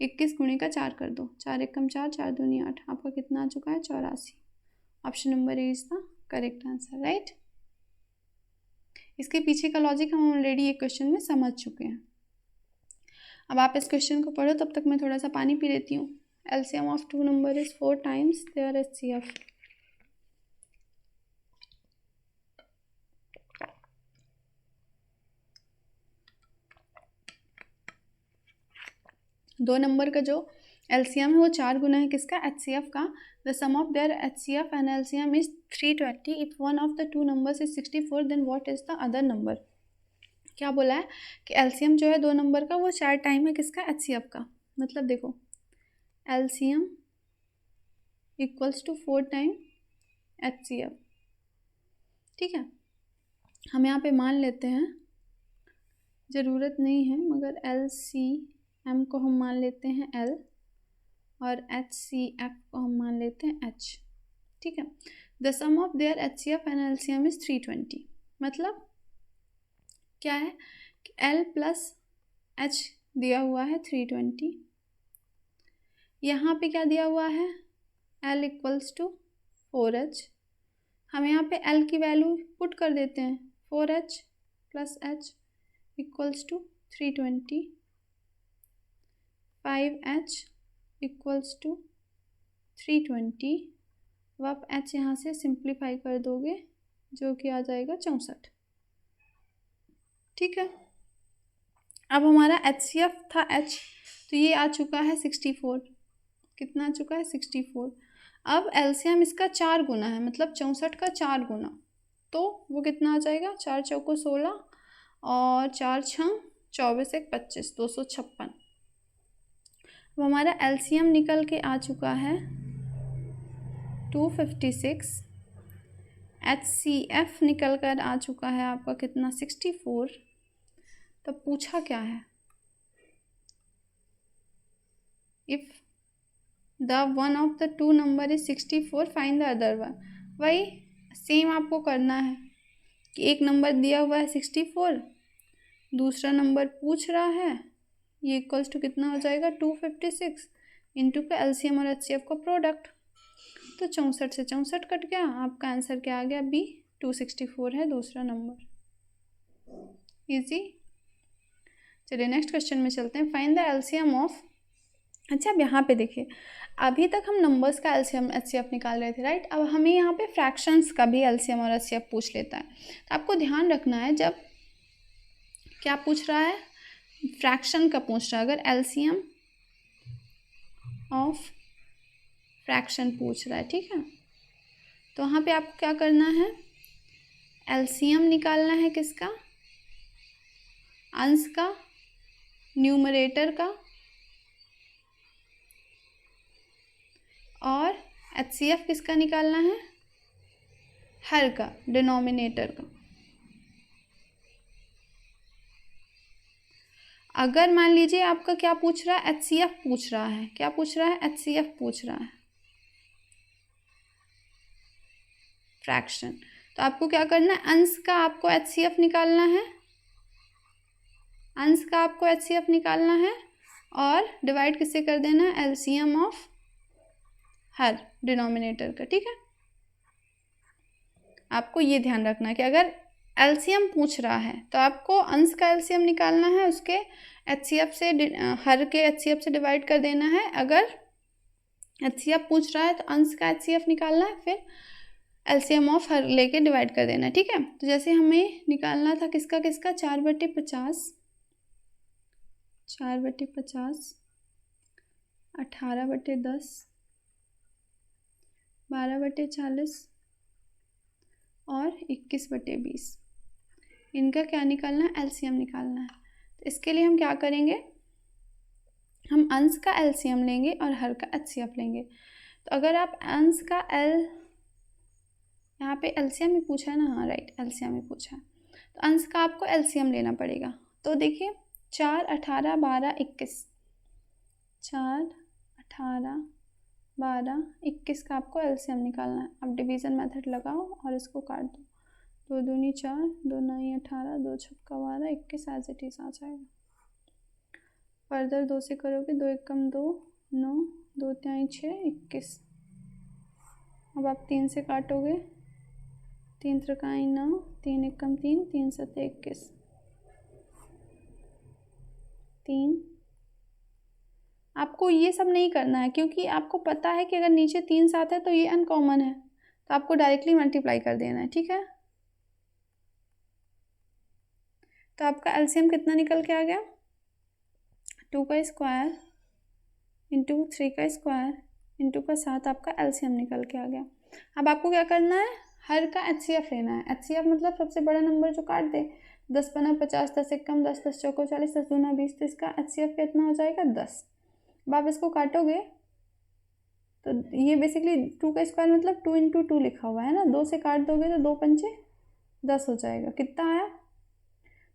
21 गुणे का 4 कर दो, 4 एकम 4, 4 दूनी 8, आपका कितना आ चुका है 84। Option number A is the correct answer, right. इसके पीछे का लॉजिक हम ऑलरेडी एक क्वेश्चन में समझ चुके हैं। अब आप इस क्वेश्चन को पढ़ो, तब तक मैं थोड़ा सा पानी पी लेती हूँ। LCM of two number is 4 times their HCF. दो नंबर का जो LCM है वो 4 गुना है किसका HCF का। The sum of their HCF and LCM is 320. If one of the two numbers is 64, then what is the other number? क्या बोला है कि LCM जो है दो नंबर का वो 4 टाइम है किसका HCF का। मतलब देखो LCM equals to 4 time HCF, ठीक है। हम यहाँ पे मान लेते हैं, ज़रूरत नहीं है मगर LCM को हम मान लेते हैं L और HCF को हम मान लेते हैं H, ठीक है। The sum of their HCF and LCM is 320। मतलब क्या है कि L प्लस H दिया हुआ है 320, यहाँ पे क्या दिया हुआ है L इक्वल्स टू 4H। हम यहाँ पे L की वैल्यू पुट कर देते हैं, 4H plus H equals to 320, 5H equals to 320। अब आप H यहाँ से सिंप्लीफाई कर दोगे जो कि आ जाएगा 64, ठीक है। अब हमारा HCF था H, तो ये आ चुका है 64। कितना आ चुका है 64। अब LCM इसका 4 गुना है, मतलब 64 का 4 गुना, तो वो कितना आ जाएगा 4 चौको 16 और 4 छः 24 एक 25, 256। अब हमारा LCM निकल के आ चुका है 256, HCF निकल कर आ चुका है आपका कितना 64। तब पूछा क्या है, if the one of the two number is 64 find the other one. वही सेम आपको करना है कि एक नंबर दिया हुआ है 64, दूसरा नंबर पूछ रहा है, ये इक्वल्स टू कितना हो जाएगा 256 इंटू का LCM और HCF का प्रोडक्ट। तो 64 से 64 कट गया, आपका आंसर क्या आ गया B 264 है दूसरा नंबर। इजी। चलिए नेक्स्ट क्वेश्चन में चलते हैं। फाइंड द LCM ऑफ, अच्छा अब यहाँ पे देखिए, अभी तक हम नंबर्स का LCM HCF निकाल रहे थे, राइट। अब हमें यहाँ पे फ्रैक्शंस का भी LCM और HCF पूछ लेता है। तो आपको ध्यान रखना है, जब क्या पूछ रहा है फ्रैक्शन का पूछ रहा है, अगर LCM ऑफ फ्रैक्शन पूछ रहा है, ठीक है, तो वहाँ पे आपको क्या करना है LCM निकालना है किसका, अंश का, न्यूमरेटर का, और HCF किसका निकालना है, हर का, डिनोमिनेटर का। अगर मान लीजिए आपका क्या पूछ रहा है, HCF पूछ रहा है, क्या पूछ रहा है, HCF पूछ रहा है, फ्रैक्शन, तो आपको क्या करना है, अंश का आपको HCF निकालना है, अंश का आपको HCF निकालना है और डिवाइड किससे कर देना है, LCM ऑफ हर, डिनोमिनेटर का। ठीक है, आपको ये ध्यान रखना है कि अगर LCM पूछ रहा है तो आपको अंश का LCM निकालना है, उसके HCF से, हर के HCF से डिवाइड कर देना है। अगर HCF पूछ रहा है तो अंश का HCF निकालना है, फिर LCM ऑफ हर लेके डिवाइड कर देना है। ठीक है, तो जैसे हमें निकालना था किसका किसका, 4/50, 4/50, 18/10, 12/40 और 21/20, इनका क्या निकालना है, LCM निकालना है। तो इसके लिए हम क्या करेंगे, हम अंश का LCM लेंगे और हर का HCF लेंगे। तो अगर आप अंश का यहाँ पे LCM ही पूछा है ना, हाँ राइट, LCM ही पूछा है, तो अंश का आपको LCM लेना पड़ेगा। तो देखिए 4, 18, 12, 21, 4, 18, 12, 21 का आपको LCM निकालना है। अब डिवीज़न मेथड लगाओ और इसको काट दो, 2 दूनी 4, 2 9 18, 2 छक्का 12, 21 एज इट इज़ आ जाएगा। फर्दर 2 से करोगे, 2 1 कम 2, 9, 2 3 6, 21। अब आप 3 से काटोगे, 3 त्रिकाई 9, 3 1 कम 3, 3 7 21, 3। आपको ये सब नहीं करना है क्योंकि आपको पता है कि अगर नीचे 3 7 है तो ये अनकॉमन है, तो आपको डायरेक्टली मल्टीप्लाई कर देना है। ठीक है, तो आपका LCM कितना निकल के आ गया, 2 का स्क्वायर इंटू 3 का स्क्वायर इंटू का 7, आपका LCM निकल के आ गया। अब आपको क्या करना है, हर का HCF लेना है। HCF मतलब सबसे बड़ा नंबर जो काट दे, 10 5 50, 10 1 कम 10, 10 चौको 40, 10 दूना 20, तो इसका HCF कितना हो जाएगा, 10। अब आप इसको काटोगे तो ये बेसिकली 2 का स्क्वायर मतलब 2 × 2 लिखा हुआ है ना, 2 से काट दोगे तो 2 पंचे 10 हो जाएगा। कितना आया,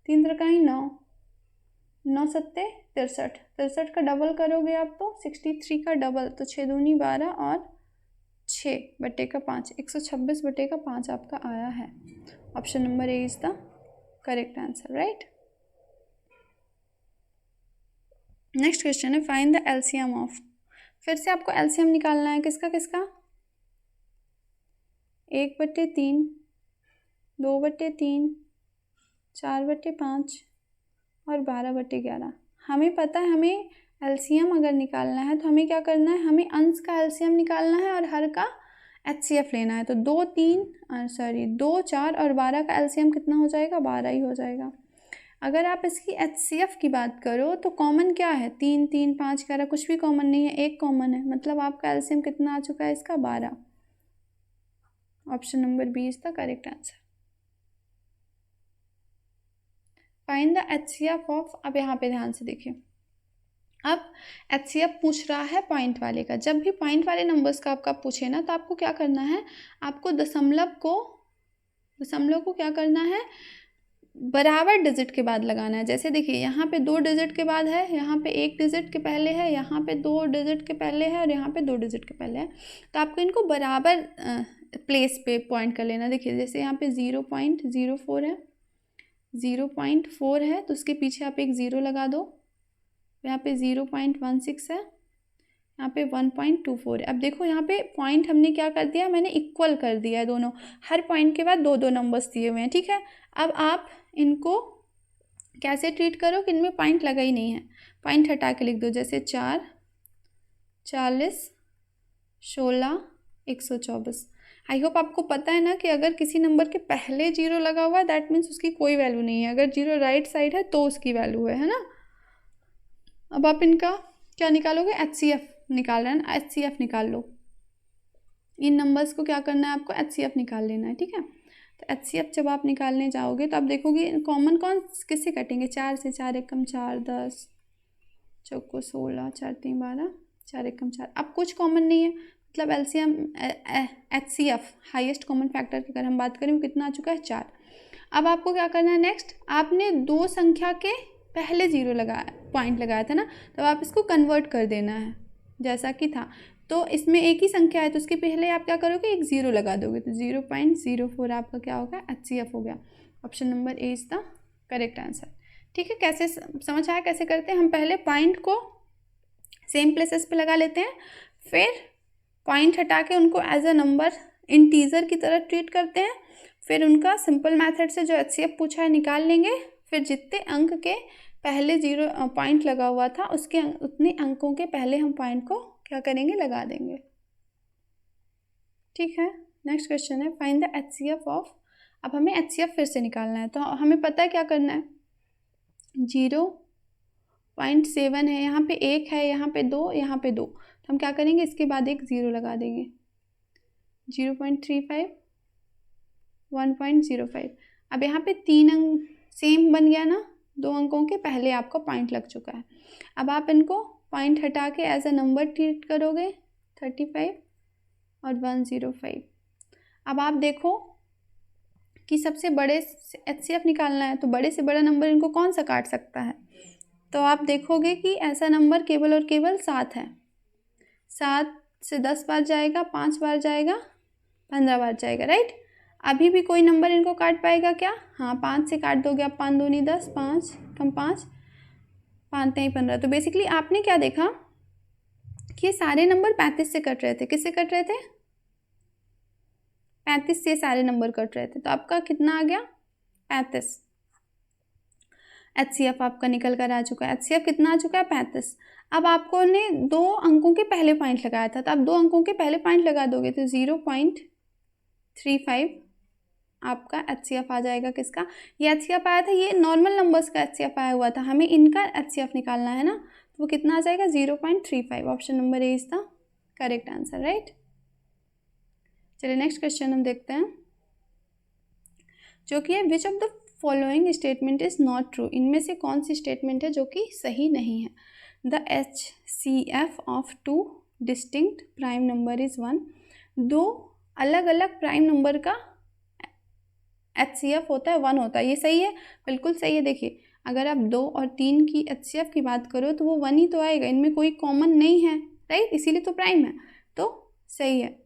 3 त्रिकाई 9, 9 सत्ते 63, 63 का डबल करोगे आप तो 63 का डबल, तो 6 दूनी 12 और 6/5, 126/5 आपका आया है। Option number A is the correct answer, right. Next question है, फाइंड द LCM ऑफ, फिर से आपको LCM निकालना है, किसका किसका, 1/3, 2/3, 4/5 और 12/11। हमें पता है हमें LCM अगर निकालना है तो हमें क्या करना है, हमें अंश का LCM निकालना है और हर का HCF लेना है। तो 2 4 और 12 का LCM कितना हो जाएगा, 12 ही हो जाएगा। अगर आप इसकी HCF की बात करो तो कॉमन क्या है, 3 3 5 11, कुछ भी कॉमन नहीं है, एक कॉमन है, मतलब आपका LCM कितना आ चुका है इसका, 12। Option number B is the correct answer. Find the HCF of, अब यहाँ पे ध्यान से देखिए, अब HCF पूछ रहा है पॉइंट वाले का। जब भी पॉइंट वाले नंबर्स का आपका पूछे ना, तो आपको क्या करना है, आपको दशमलव को क्या करना है, बराबर डिजिट के बाद लगाना है। जैसे देखिए यहाँ पे 2 डिजिट के बाद है, यहाँ पे 1 डिजिट के पहले है, यहाँ पे 2 डिजिट के पहले है और यहाँ पे 2 डिजिट के पहले है, तो आपको इनको बराबर प्लेस पे पॉइंट कर लेना। देखिए जैसे यहाँ पे 0.04 है, 0.4 है, तो उसके पीछे आप एक 0 लगा दो, यहाँ पे 0.16 है, यहाँ पे 1.24 है। अब देखो यहाँ पे पॉइंट हमने क्या कर दिया, मैंने इक्वल कर दिया है दोनों, हर पॉइंट के बाद 2 नंबर्स दिए हुए हैं। ठीक है, अब आप इनको कैसे ट्रीट करो कि इनमें पॉइंट लगा ही नहीं है, पॉइंट हटा के लिख दो, जैसे 4, 40, 16, 124। आई होप आपको पता है ना कि अगर किसी नंबर के पहले 0 लगा हुआ है दैट मीन्स उसकी कोई वैल्यू नहीं है, अगर 0 राइट साइड है तो उसकी वैल्यू है ना। अब आप इनका क्या निकालोगे, HCF निकाल रहे हैं ना, HCF निकाल लो। इन नंबर्स को क्या करना है, आपको HCF निकाल लेना है। ठीक है, तो HCF जब आप निकालने जाओगे तो आप देखोगे कॉमन कौन किससे कटेंगे, 4 से, 4 1 कम 4, 10 चौको 16, 4 3 12, 4 1 कम 4। अब कुछ कॉमन नहीं है, मतलब LCM HCF highest common factor की अगर हम बात करें वो कितना आ चुका है 4। अब आपको क्या करना है नेक्स्ट, आपने 2 संख्या के पहले 0 लगाया पॉइंट लगाया था ना, तो आप इसको कन्वर्ट कर देना है जैसा कि था। तो इसमें एक ही संख्या है तो उसके पहले आप क्या करोगे, एक 0 लगा दोगे, तो 0.04 आपका क्या होगा, HCF हो गया। Option number A is the correct answer. ठीक है, कैसे समझ आया कैसे करते हैं? हम पहले पॉइंट को सेम प्लेसेस पे लगा लेते हैं, फिर पॉइंट हटा के उनको एज अ नंबर इंटीजर की तरह ट्रीट करते हैं, फिर उनका सिंपल मेथड से जो HCF पूछा है निकाल लेंगे, फिर जितने अंक के पहले 0 पॉइंट लगा हुआ था उसके उतने अंकों के पहले हम पॉइंट को क्या करेंगे, लगा देंगे। ठीक है, नेक्स्ट क्वेश्चन है फाइंड द HCF ऑफ। अब हमें HCF फिर से निकालना है, तो हमें पता है क्या करना है, 0.7 है, यहाँ पे 1 है, यहाँ पे 2, यहाँ पे 2, तो हम क्या करेंगे, इसके बाद एक 0 लगा देंगे। 0.35, 1.05। अब यहाँ पे 3 अंक सेम बन गया ना, 2 अंकों के पहले आपका पॉइंट लग चुका है। अब आप इनको पॉइंट हटा के एज अ नंबर ट्रीट करोगे, 35 और 105। अब आप देखो कि सबसे बड़े HCF निकालना है, तो बड़े से बड़ा नंबर इनको कौन सा काट सकता है, तो आप देखोगे कि ऐसा नंबर केवल और केवल 7 है। 7 से 10 बार जाएगा, 5 बार जाएगा, 15 बार जाएगा, राइट। अभी भी कोई नंबर इनको काट पाएगा क्या? हाँ, 5 से काट दोगे आप, 5 दूनी 10, 5 कम 5, 5 नहीं 15। तो बेसिकली आपने क्या देखा कि ये सारे नंबर 35 से कट रहे थे। किससे कट रहे थे? 35 से सारे नंबर कट रहे थे। तो आपका कितना आ गया? 35। HCF आपका निकल कर आ चुका है। HCF कितना आ चुका है? 35। अब आपको ने 2 अंकों के पहले पॉइंट लगाया था, तो आप 2 अंकों के पहले पॉइंट लगा दोगे, तो 0.35 आपका HCF आ जाएगा। किसका? ये HCF आया था, ये नॉर्मल नंबर्स का HCF आया हुआ था, हमें इनका HCF निकालना है ना, तो वो कितना आ जाएगा? 0.35। Option number A is the correct answer, right. चलिए नेक्स्ट क्वेश्चन हम देखते हैं, जो कि है विच of the following statement is not true. इनमें से कौन सी स्टेटमेंट है जो कि सही नहीं है? The HCF of 2 distinct prime number is 1। 2 अलग अलग प्राइम नंबर का HCF होता है 1 होता है, ये सही है? बिल्कुल सही है। देखिए, अगर आप 2 और 3 की HCF की बात करो तो वो 1 ही तो आएगा, इनमें कोई कॉमन नहीं है, राइट, इसीलिए तो प्राइम है, तो सही है,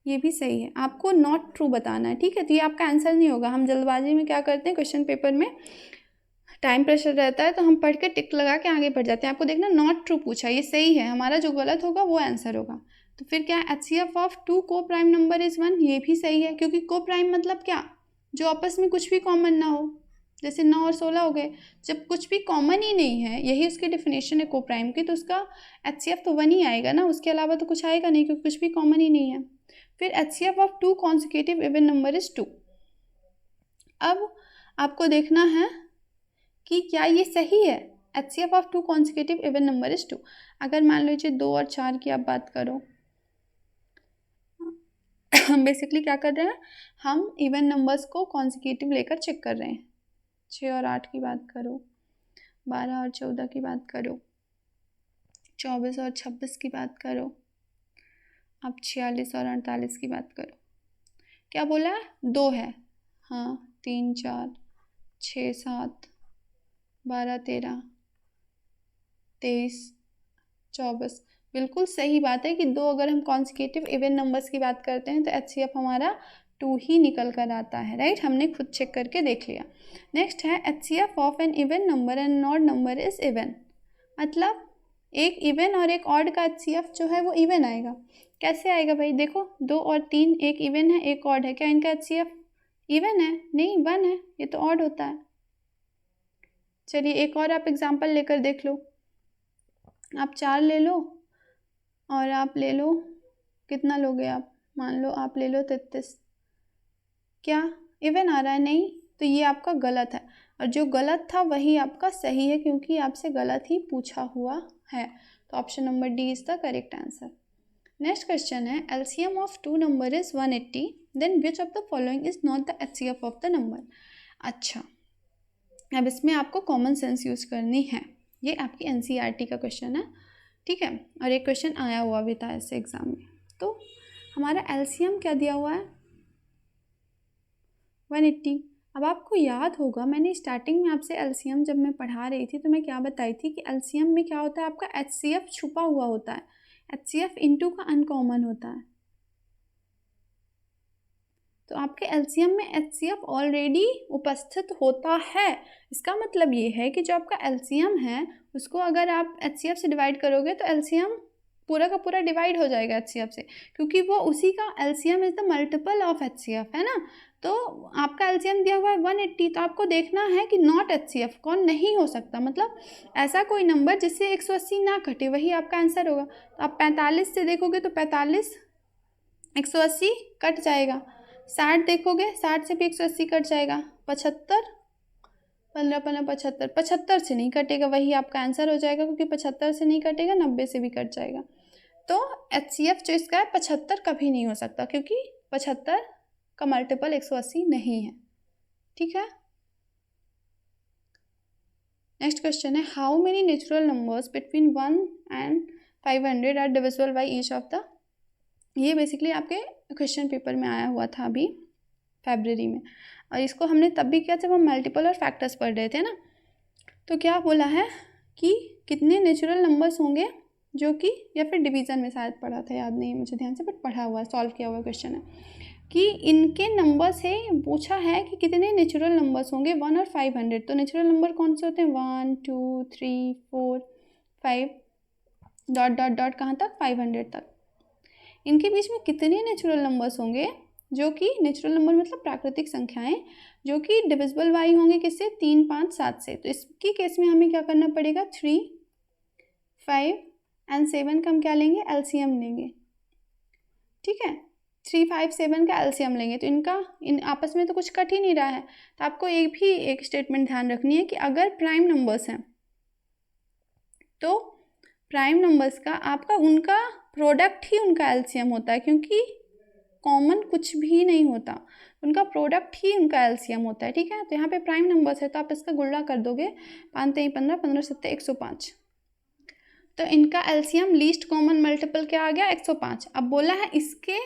ये भी सही है। आपको नॉट ट्रू बताना है, ठीक है, तो ये आपका आंसर नहीं होगा। हम जल्दबाजी में क्या करते हैं, क्वेश्चन पेपर में टाइम प्रेशर रहता है तो हम पढ़ के टिक लगा के आगे बढ़ जाते हैं। आपको देखना नॉट ट्रू पूछा, ये सही है, हमारा जो गलत होगा वो आंसर होगा। तो फिर क्या, HCF ऑफ 2 को प्राइम नंबर इज 1, ये भी सही है, क्योंकि को प्राइम मतलब क्या, जो आपस में कुछ भी कॉमन ना हो, जैसे 9 और 16 हो गए, जब कुछ भी कॉमन ही नहीं है, यही उसकी डेफिनेशन है को प्राइम की, तो उसका HCF तो 1 ही आएगा ना, उसके अलावा तो कुछ आएगा नहीं, क्योंकि कुछ भी कॉमन ही नहीं है। फिर HCF of 2 consecutive even number is 2। अब आपको देखना है कि क्या ये सही है, HCF of 2 consecutive even number is 2। अगर मान लीजिए 2 और 4 की आप बात करो, हम बेसिकली क्या कर रहे हैं, हम इवन नंबर्स को कॉन्सिक्यूटिव लेकर चेक कर रहे हैं। 6 और 8 की बात करो, 12 और 14 की बात करो, 24 और 26 की बात करो, अब 46 और 48 की बात करो। क्या बोला है? 2 है, हाँ, 3 4 6 7 12 13 23 24, बिल्कुल सही बात है कि 2 अगर हम कॉन्सिक्यूटिव इवन नंबर्स की बात करते हैं तो HCF हमारा 2 ही निकल कर आता है, राइट, हमने खुद चेक करके देख लिया। नेक्स्ट है HCF of an even number and odd number is even. मतलब एक इवन और एक ऑड का HCF जो है वो इवन आएगा। कैसे आएगा भाई? देखो, 2 और 3, एक इवन है एक ऑड है, क्या इनका HCF इवन है? नहीं, 1 है, ये तो ऑड होता है। चलिए एक और आप एग्जांपल लेकर देख लो, आप 4 ले लो और आप ले लो, कितना लोगे आप, मान लो आप ले लो 33, क्या इवन आ रहा है? नहीं, तो ये आपका गलत है, और जो गलत था वही आपका सही है, क्योंकि आपसे गलत ही पूछा हुआ है। तो option number D is the correct answer. Next question है LCM of 2 number is 180, then which of the following is not the HCF of the number. अच्छा, अब इसमें आपको कॉमन सेंस यूज़ करनी है, ये आपकी NCERT का क्वेश्चन है, ठीक है। और एक क्वेश्चन आया हुआ भी था ऐसे एग्जाम में। तो हमारा एलसीएम क्या दिया हुआ है 180। अब आपको याद होगा मैंने स्टार्टिंग में आपसे एलसीएम जब मैं पढ़ा रही थी तो मैं क्या बताई थी कि एलसीएम में क्या होता है, आपका एचसीएफ छुपा हुआ होता है, एचसीएफ इनटू का अनकॉमन होता है। तो आपके एलसीएम में एचसीएफ ऑलरेडी उपस्थित होता है। इसका मतलब ये है कि जो आपका एलसीएम है उसको अगर आप एचसीएफ से डिवाइड करोगे तो एलसीएम पूरा का पूरा डिवाइड हो जाएगा एचसीएफ से, क्योंकि वो उसी का LCM is the multiple of HCF, है ना। तो आपका एलसीएम दिया हुआ है 180, तो आपको देखना है कि नॉट एचसीएफ कौन नहीं हो सकता, मतलब ऐसा कोई नंबर जिससे 180 ना कटे, वही आपका आंसर होगा। तो आप 45 से देखोगे तो 45 180 कट जाएगा। 60 देखोगे 60 से भी 180 कट जाएगा। 75 15 15 75 75 से नहीं कटेगा, वही आपका आंसर हो जाएगा, क्योंकि 75 से नहीं कटेगा, 90 से भी कट जाएगा। तो एचसीएफ जो इसका है 75 कभी नहीं हो सकता, क्योंकि 75 का मल्टीपल 180 नहीं है। ठीक है। नेक्स्ट क्वेश्चन है how many natural numbers between 1 and 500 are divisible by each of the. ये बेसिकली आपके क्वेश्चन पेपर में आया हुआ था अभी फरवरी में, और इसको हमने तब भी किया जब हम मल्टीपल और फैक्टर्स पढ़ रहे थे ना। तो क्या बोला है कि कितने नेचुरल नंबर्स होंगे जो कि, या फिर डिवीज़न में शायद पढ़ा था, याद नहीं मुझे ध्यान से, बट पढ़ा हुआ है, सॉल्व किया हुआ क्वेश्चन है कि इनके नंबर से पूछा है कि कितने नेचुरल नंबर्स होंगे 1 और 500। तो नेचुरल नंबर कौन से होते हैं 1 2 3 4 5 डॉट डॉट डॉट कहाँ तक 500 तक। इनके बीच में कितने नेचुरल नंबर्स होंगे जो कि, नेचुरल नंबर मतलब प्राकृतिक संख्याएं, जो कि डिविजिबल बाई होंगे किससे 3 5 7 से। तो इसकी केस में हमें क्या करना पड़ेगा 3 5 and 7 का हम क्या लेंगे एलसीएम लेंगे। ठीक है, 3 5 7 का एलसीएम लेंगे। तो इन आपस में तो कुछ कट ही नहीं रहा है। तो आपको एक स्टेटमेंट ध्यान रखनी है कि अगर प्राइम नंबर्स हैं तो प्राइम नंबर्स का आपका उनका प्रोडक्ट ही उनका एलसीएम होता है, क्योंकि कॉमन कुछ भी नहीं होता, उनका प्रोडक्ट ही उनका एलसीएम होता है। ठीक है। तो यहाँ पे प्राइम नंबर्स है तो आप इसका गुणा कर दोगे 5 3 15 15 7 105। तो इनका एलसीएम लीस्ट कॉमन मल्टीपल क्या आ गया 105। अब बोला है इसके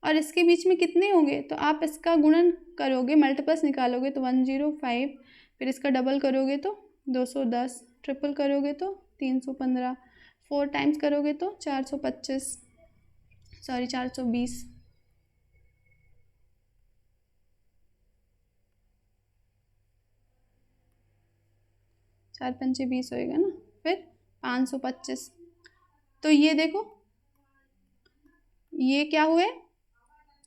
और इसके बीच में कितने होंगे, तो आप इसका गुणन करोगे, मल्टीपल्स निकालोगे तो 105, फिर इसका डबल करोगे तो 210, ट्रिपल करोगे तो 315, 4 टाइम्स करोगे तो 420, 4 पंचे 20 होएगा ना, फिर 525। तो ये देखो ये क्या हुए,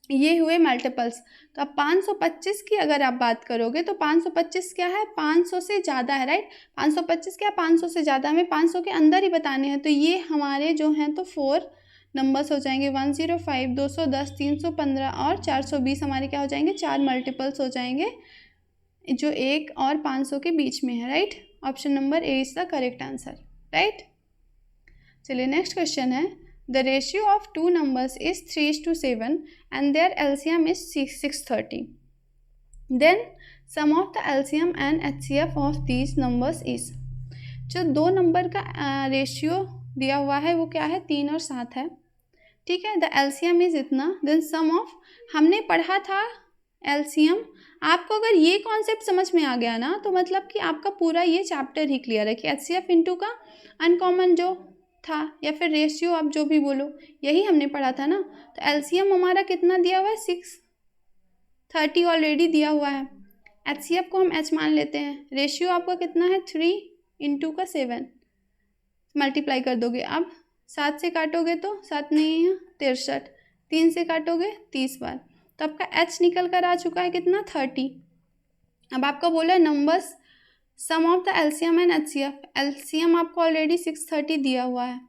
ये हुए मल्टीपल्स। तो अब 525 की अगर आप बात करोगे तो 525 क्या है 500 से ज़्यादा है, राइट। 525 क्या 500 से ज़्यादा, हमें 500 के अंदर ही बताने हैं। तो ये हमारे जो हैं तो 4 नंबर्स हो जाएंगे 105, 210, 315 और 420 हमारे क्या हो जाएंगे 4 मल्टीपल्स हो जाएंगे जो 1 और 500 के बीच में है, right. Option number A is the correct answer, right. चलिए नेक्स्ट क्वेश्चन है The ratio of two numbers is 3:7 and their LCM is 630. Then sum of the LCM and HCF of these numbers is। जो दो number का ratio दिया हुआ है वो क्या है 3 और 7 है। ठीक है। द LCM इज इतना, देन सम ऑफ, हमने पढ़ा था LCM। आपको अगर ये कॉन्सेप्ट समझ में आ गया ना तो मतलब कि आपका पूरा ये चैप्टर ही क्लियर है कि HCF इंटू का अनकॉमन जो था या फिर रेशियो आप जो भी बोलो यही हमने पढ़ा था ना। तो एलसीएम हमारा कितना दिया हुआ है 630 ऑलरेडी दिया हुआ है। एचसीएफ को हम एच मान लेते हैं। रेशियो आपका कितना है 3 इंटू का 7 मल्टीप्लाई कर दोगे। अब 7 से काटोगे तो 7 नहीं है 63, 3 से काटोगे 30 बार, तो आपका एच निकल कर आ चुका है कितना 30। अब आपका बोला numbers sum of the LCM and HCF. LCM आपको ऑलरेडी 630 दिया हुआ है,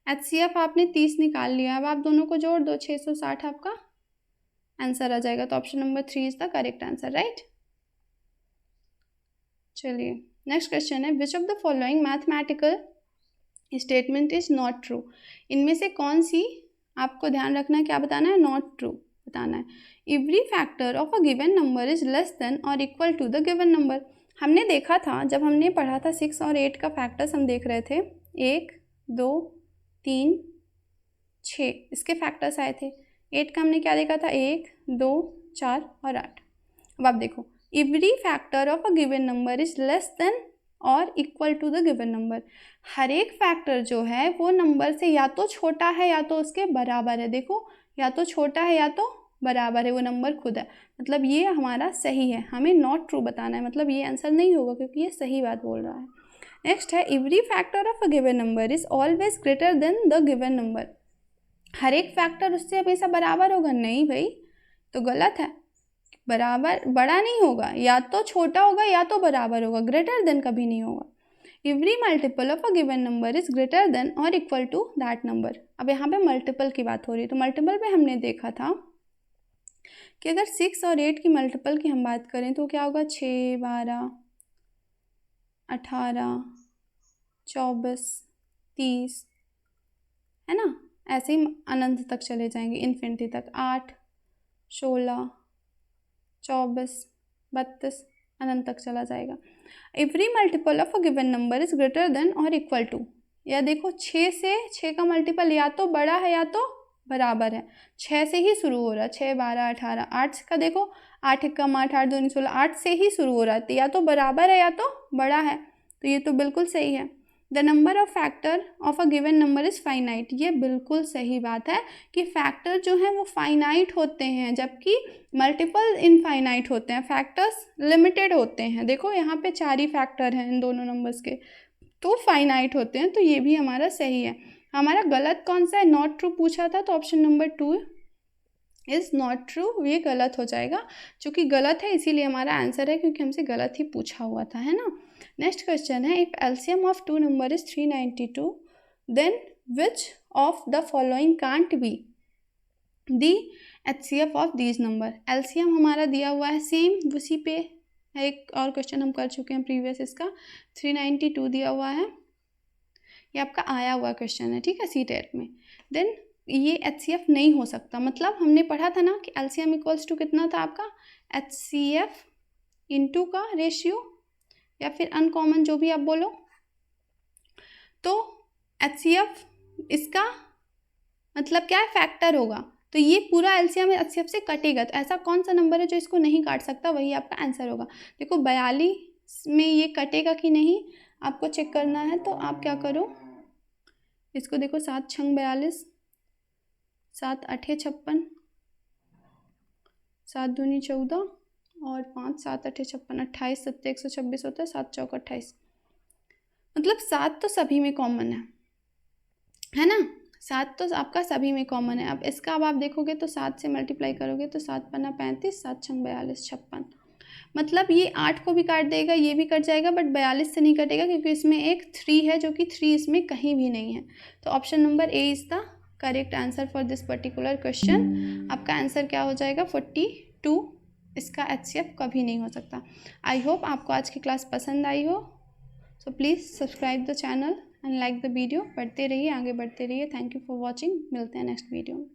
एचसीएफ आपने 30 निकाल लिया। अब आप दोनों को जोड़ दो 660 आपका आंसर आ जाएगा। तो option number 3 is the correct answer, right. चलिए नेक्स्ट क्वेश्चन है विच of the following mathematical statement is not true. इनमें से कौन सी आपको ध्यान रखना है, क्या बताना है नॉट ट्रू बताना है। Every factor of a given number is less than और equal to the given number. हमने देखा था जब हमने पढ़ा था 6 और 8 का फैक्टर्स हम देख रहे थे 1 2 3 6 इसके फैक्टर्स आए थे। 8 का हमने क्या देखा था, 1 2 4 और 8। अब आप देखो, every factor of a given number is less than और equal to the given number. हर एक फैक्टर जो है वो नंबर से या तो छोटा है या तो उसके बराबर है। देखो, या तो छोटा है या तो बराबर है, वो नंबर खुद है, मतलब ये हमारा सही है। हमें नॉट ट्रू बताना है, मतलब ये आंसर नहीं होगा क्योंकि ये सही बात बोल रहा है। नेक्स्ट है, every factor of a given number is always greater than the given number. हर एक फैक्टर उससे हमेशा बराबर होगा, नहीं भाई, तो गलत है। बराबर बड़ा नहीं होगा, या तो छोटा होगा या तो बराबर होगा, ग्रेटर देन कभी नहीं होगा। Every multiple of a given number is greater than और इक्वल टू दैट नंबर। अब यहाँ पे मल्टीपल की बात हो रही है, तो मल्टीपल पे हमने देखा था कि अगर 6 और 8 की मल्टीपल की हम बात करें तो क्या होगा, 6 12 18 24 30, है ना, ऐसे ही अनंत तक चले जाएंगे, इन्फिनिटी तक। 8 16 24 32 अनंत तक चला जाएगा। Every multiple of a given number is greater than और इक्वल टू, या देखो 6 से 6 का मल्टीपल या तो बड़ा है या तो बराबर है। 6 से ही शुरू हो रहा है, 6 12 18। 8 का देखो, 8 1 8 8 2 16, 8 से ही शुरू हो रहा है, या तो बराबर है या तो बड़ा है, तो ये तो बिल्कुल सही है। The number of factor of a given number is finite, ये बिल्कुल सही बात है कि फैक्टर जो हैं वो फाइनाइट होते हैं, जबकि मल्टीपल इनफाइनाइट होते हैं, फैक्टर्स लिमिटेड होते हैं। देखो यहाँ पे 4 ही फैक्टर हैं इन दोनों नंबर्स के, तो फाइनाइट होते हैं, तो ये भी हमारा सही है। हमारा गलत कौन सा है, नॉट ट्रू पूछा था, तो option number 2 is not true, ये गलत हो जाएगा। चूँकि गलत है इसीलिए हमारा आंसर है, क्योंकि हमसे गलत ही पूछा हुआ था, है ना। नेक्स्ट क्वेश्चन है, if LCM of 2 number is 392 then which of the following can't be the HCF of these number. LCM हमारा दिया हुआ है, सेम उसी पे एक और क्वेश्चन हम कर चुके हैं प्रीवियस, इसका 392 दिया हुआ है, ये आपका आया हुआ क्वेश्चन है, ठीक है, सीटेट में। देन ये एचसीएफ नहीं हो सकता, मतलब हमने पढ़ा था ना कि एलसीएम इक्वल्स टू कितना था आपका, एचसीएफ इनटू का रेशियो या फिर अनकॉमन, जो भी आप बोलो। तो एचसीएफ इसका मतलब क्या है, फैक्टर होगा, तो ये पूरा एलसीएम एचसीएफ से कटेगा। तो ऐसा कौन सा नंबर है जो इसको नहीं काट सकता, वही आपका आंसर होगा। देखो 42 में ये कटेगा कि नहीं आपको चेक करना है, तो आप क्या करो, इसको देखो, 7 छंग 42, 7 8 56, 7 दूनी 14 और 5 7 8 56, 28 7 126 होता है, 7 चौक 28, मतलब 7 तो सभी में कॉमन है ना, 7 तो आपका सभी में कॉमन है। अब इसका अब आप देखोगे तो 7 से मल्टीप्लाई करोगे तो 7 पन्ना 35, 7 छंग 42 56, मतलब ये 8 को भी काट देगा, ये भी कट जाएगा, बट 42 से नहीं कटेगा क्योंकि इसमें एक 3 है, जो कि 3 इसमें कहीं भी नहीं है। तो option number A is the correct answer for this particular question. आपका आंसर क्या हो जाएगा, 42, इसका एचसीएफ कभी नहीं हो सकता। आई होप आपको आज की क्लास पसंद आई हो, so please subscribe the channel and like the video. पढ़ते रहिए, आगे बढ़ते रहिए। थैंक यू फॉर वॉचिंग, मिलते हैं नेक्स्ट वीडियो में।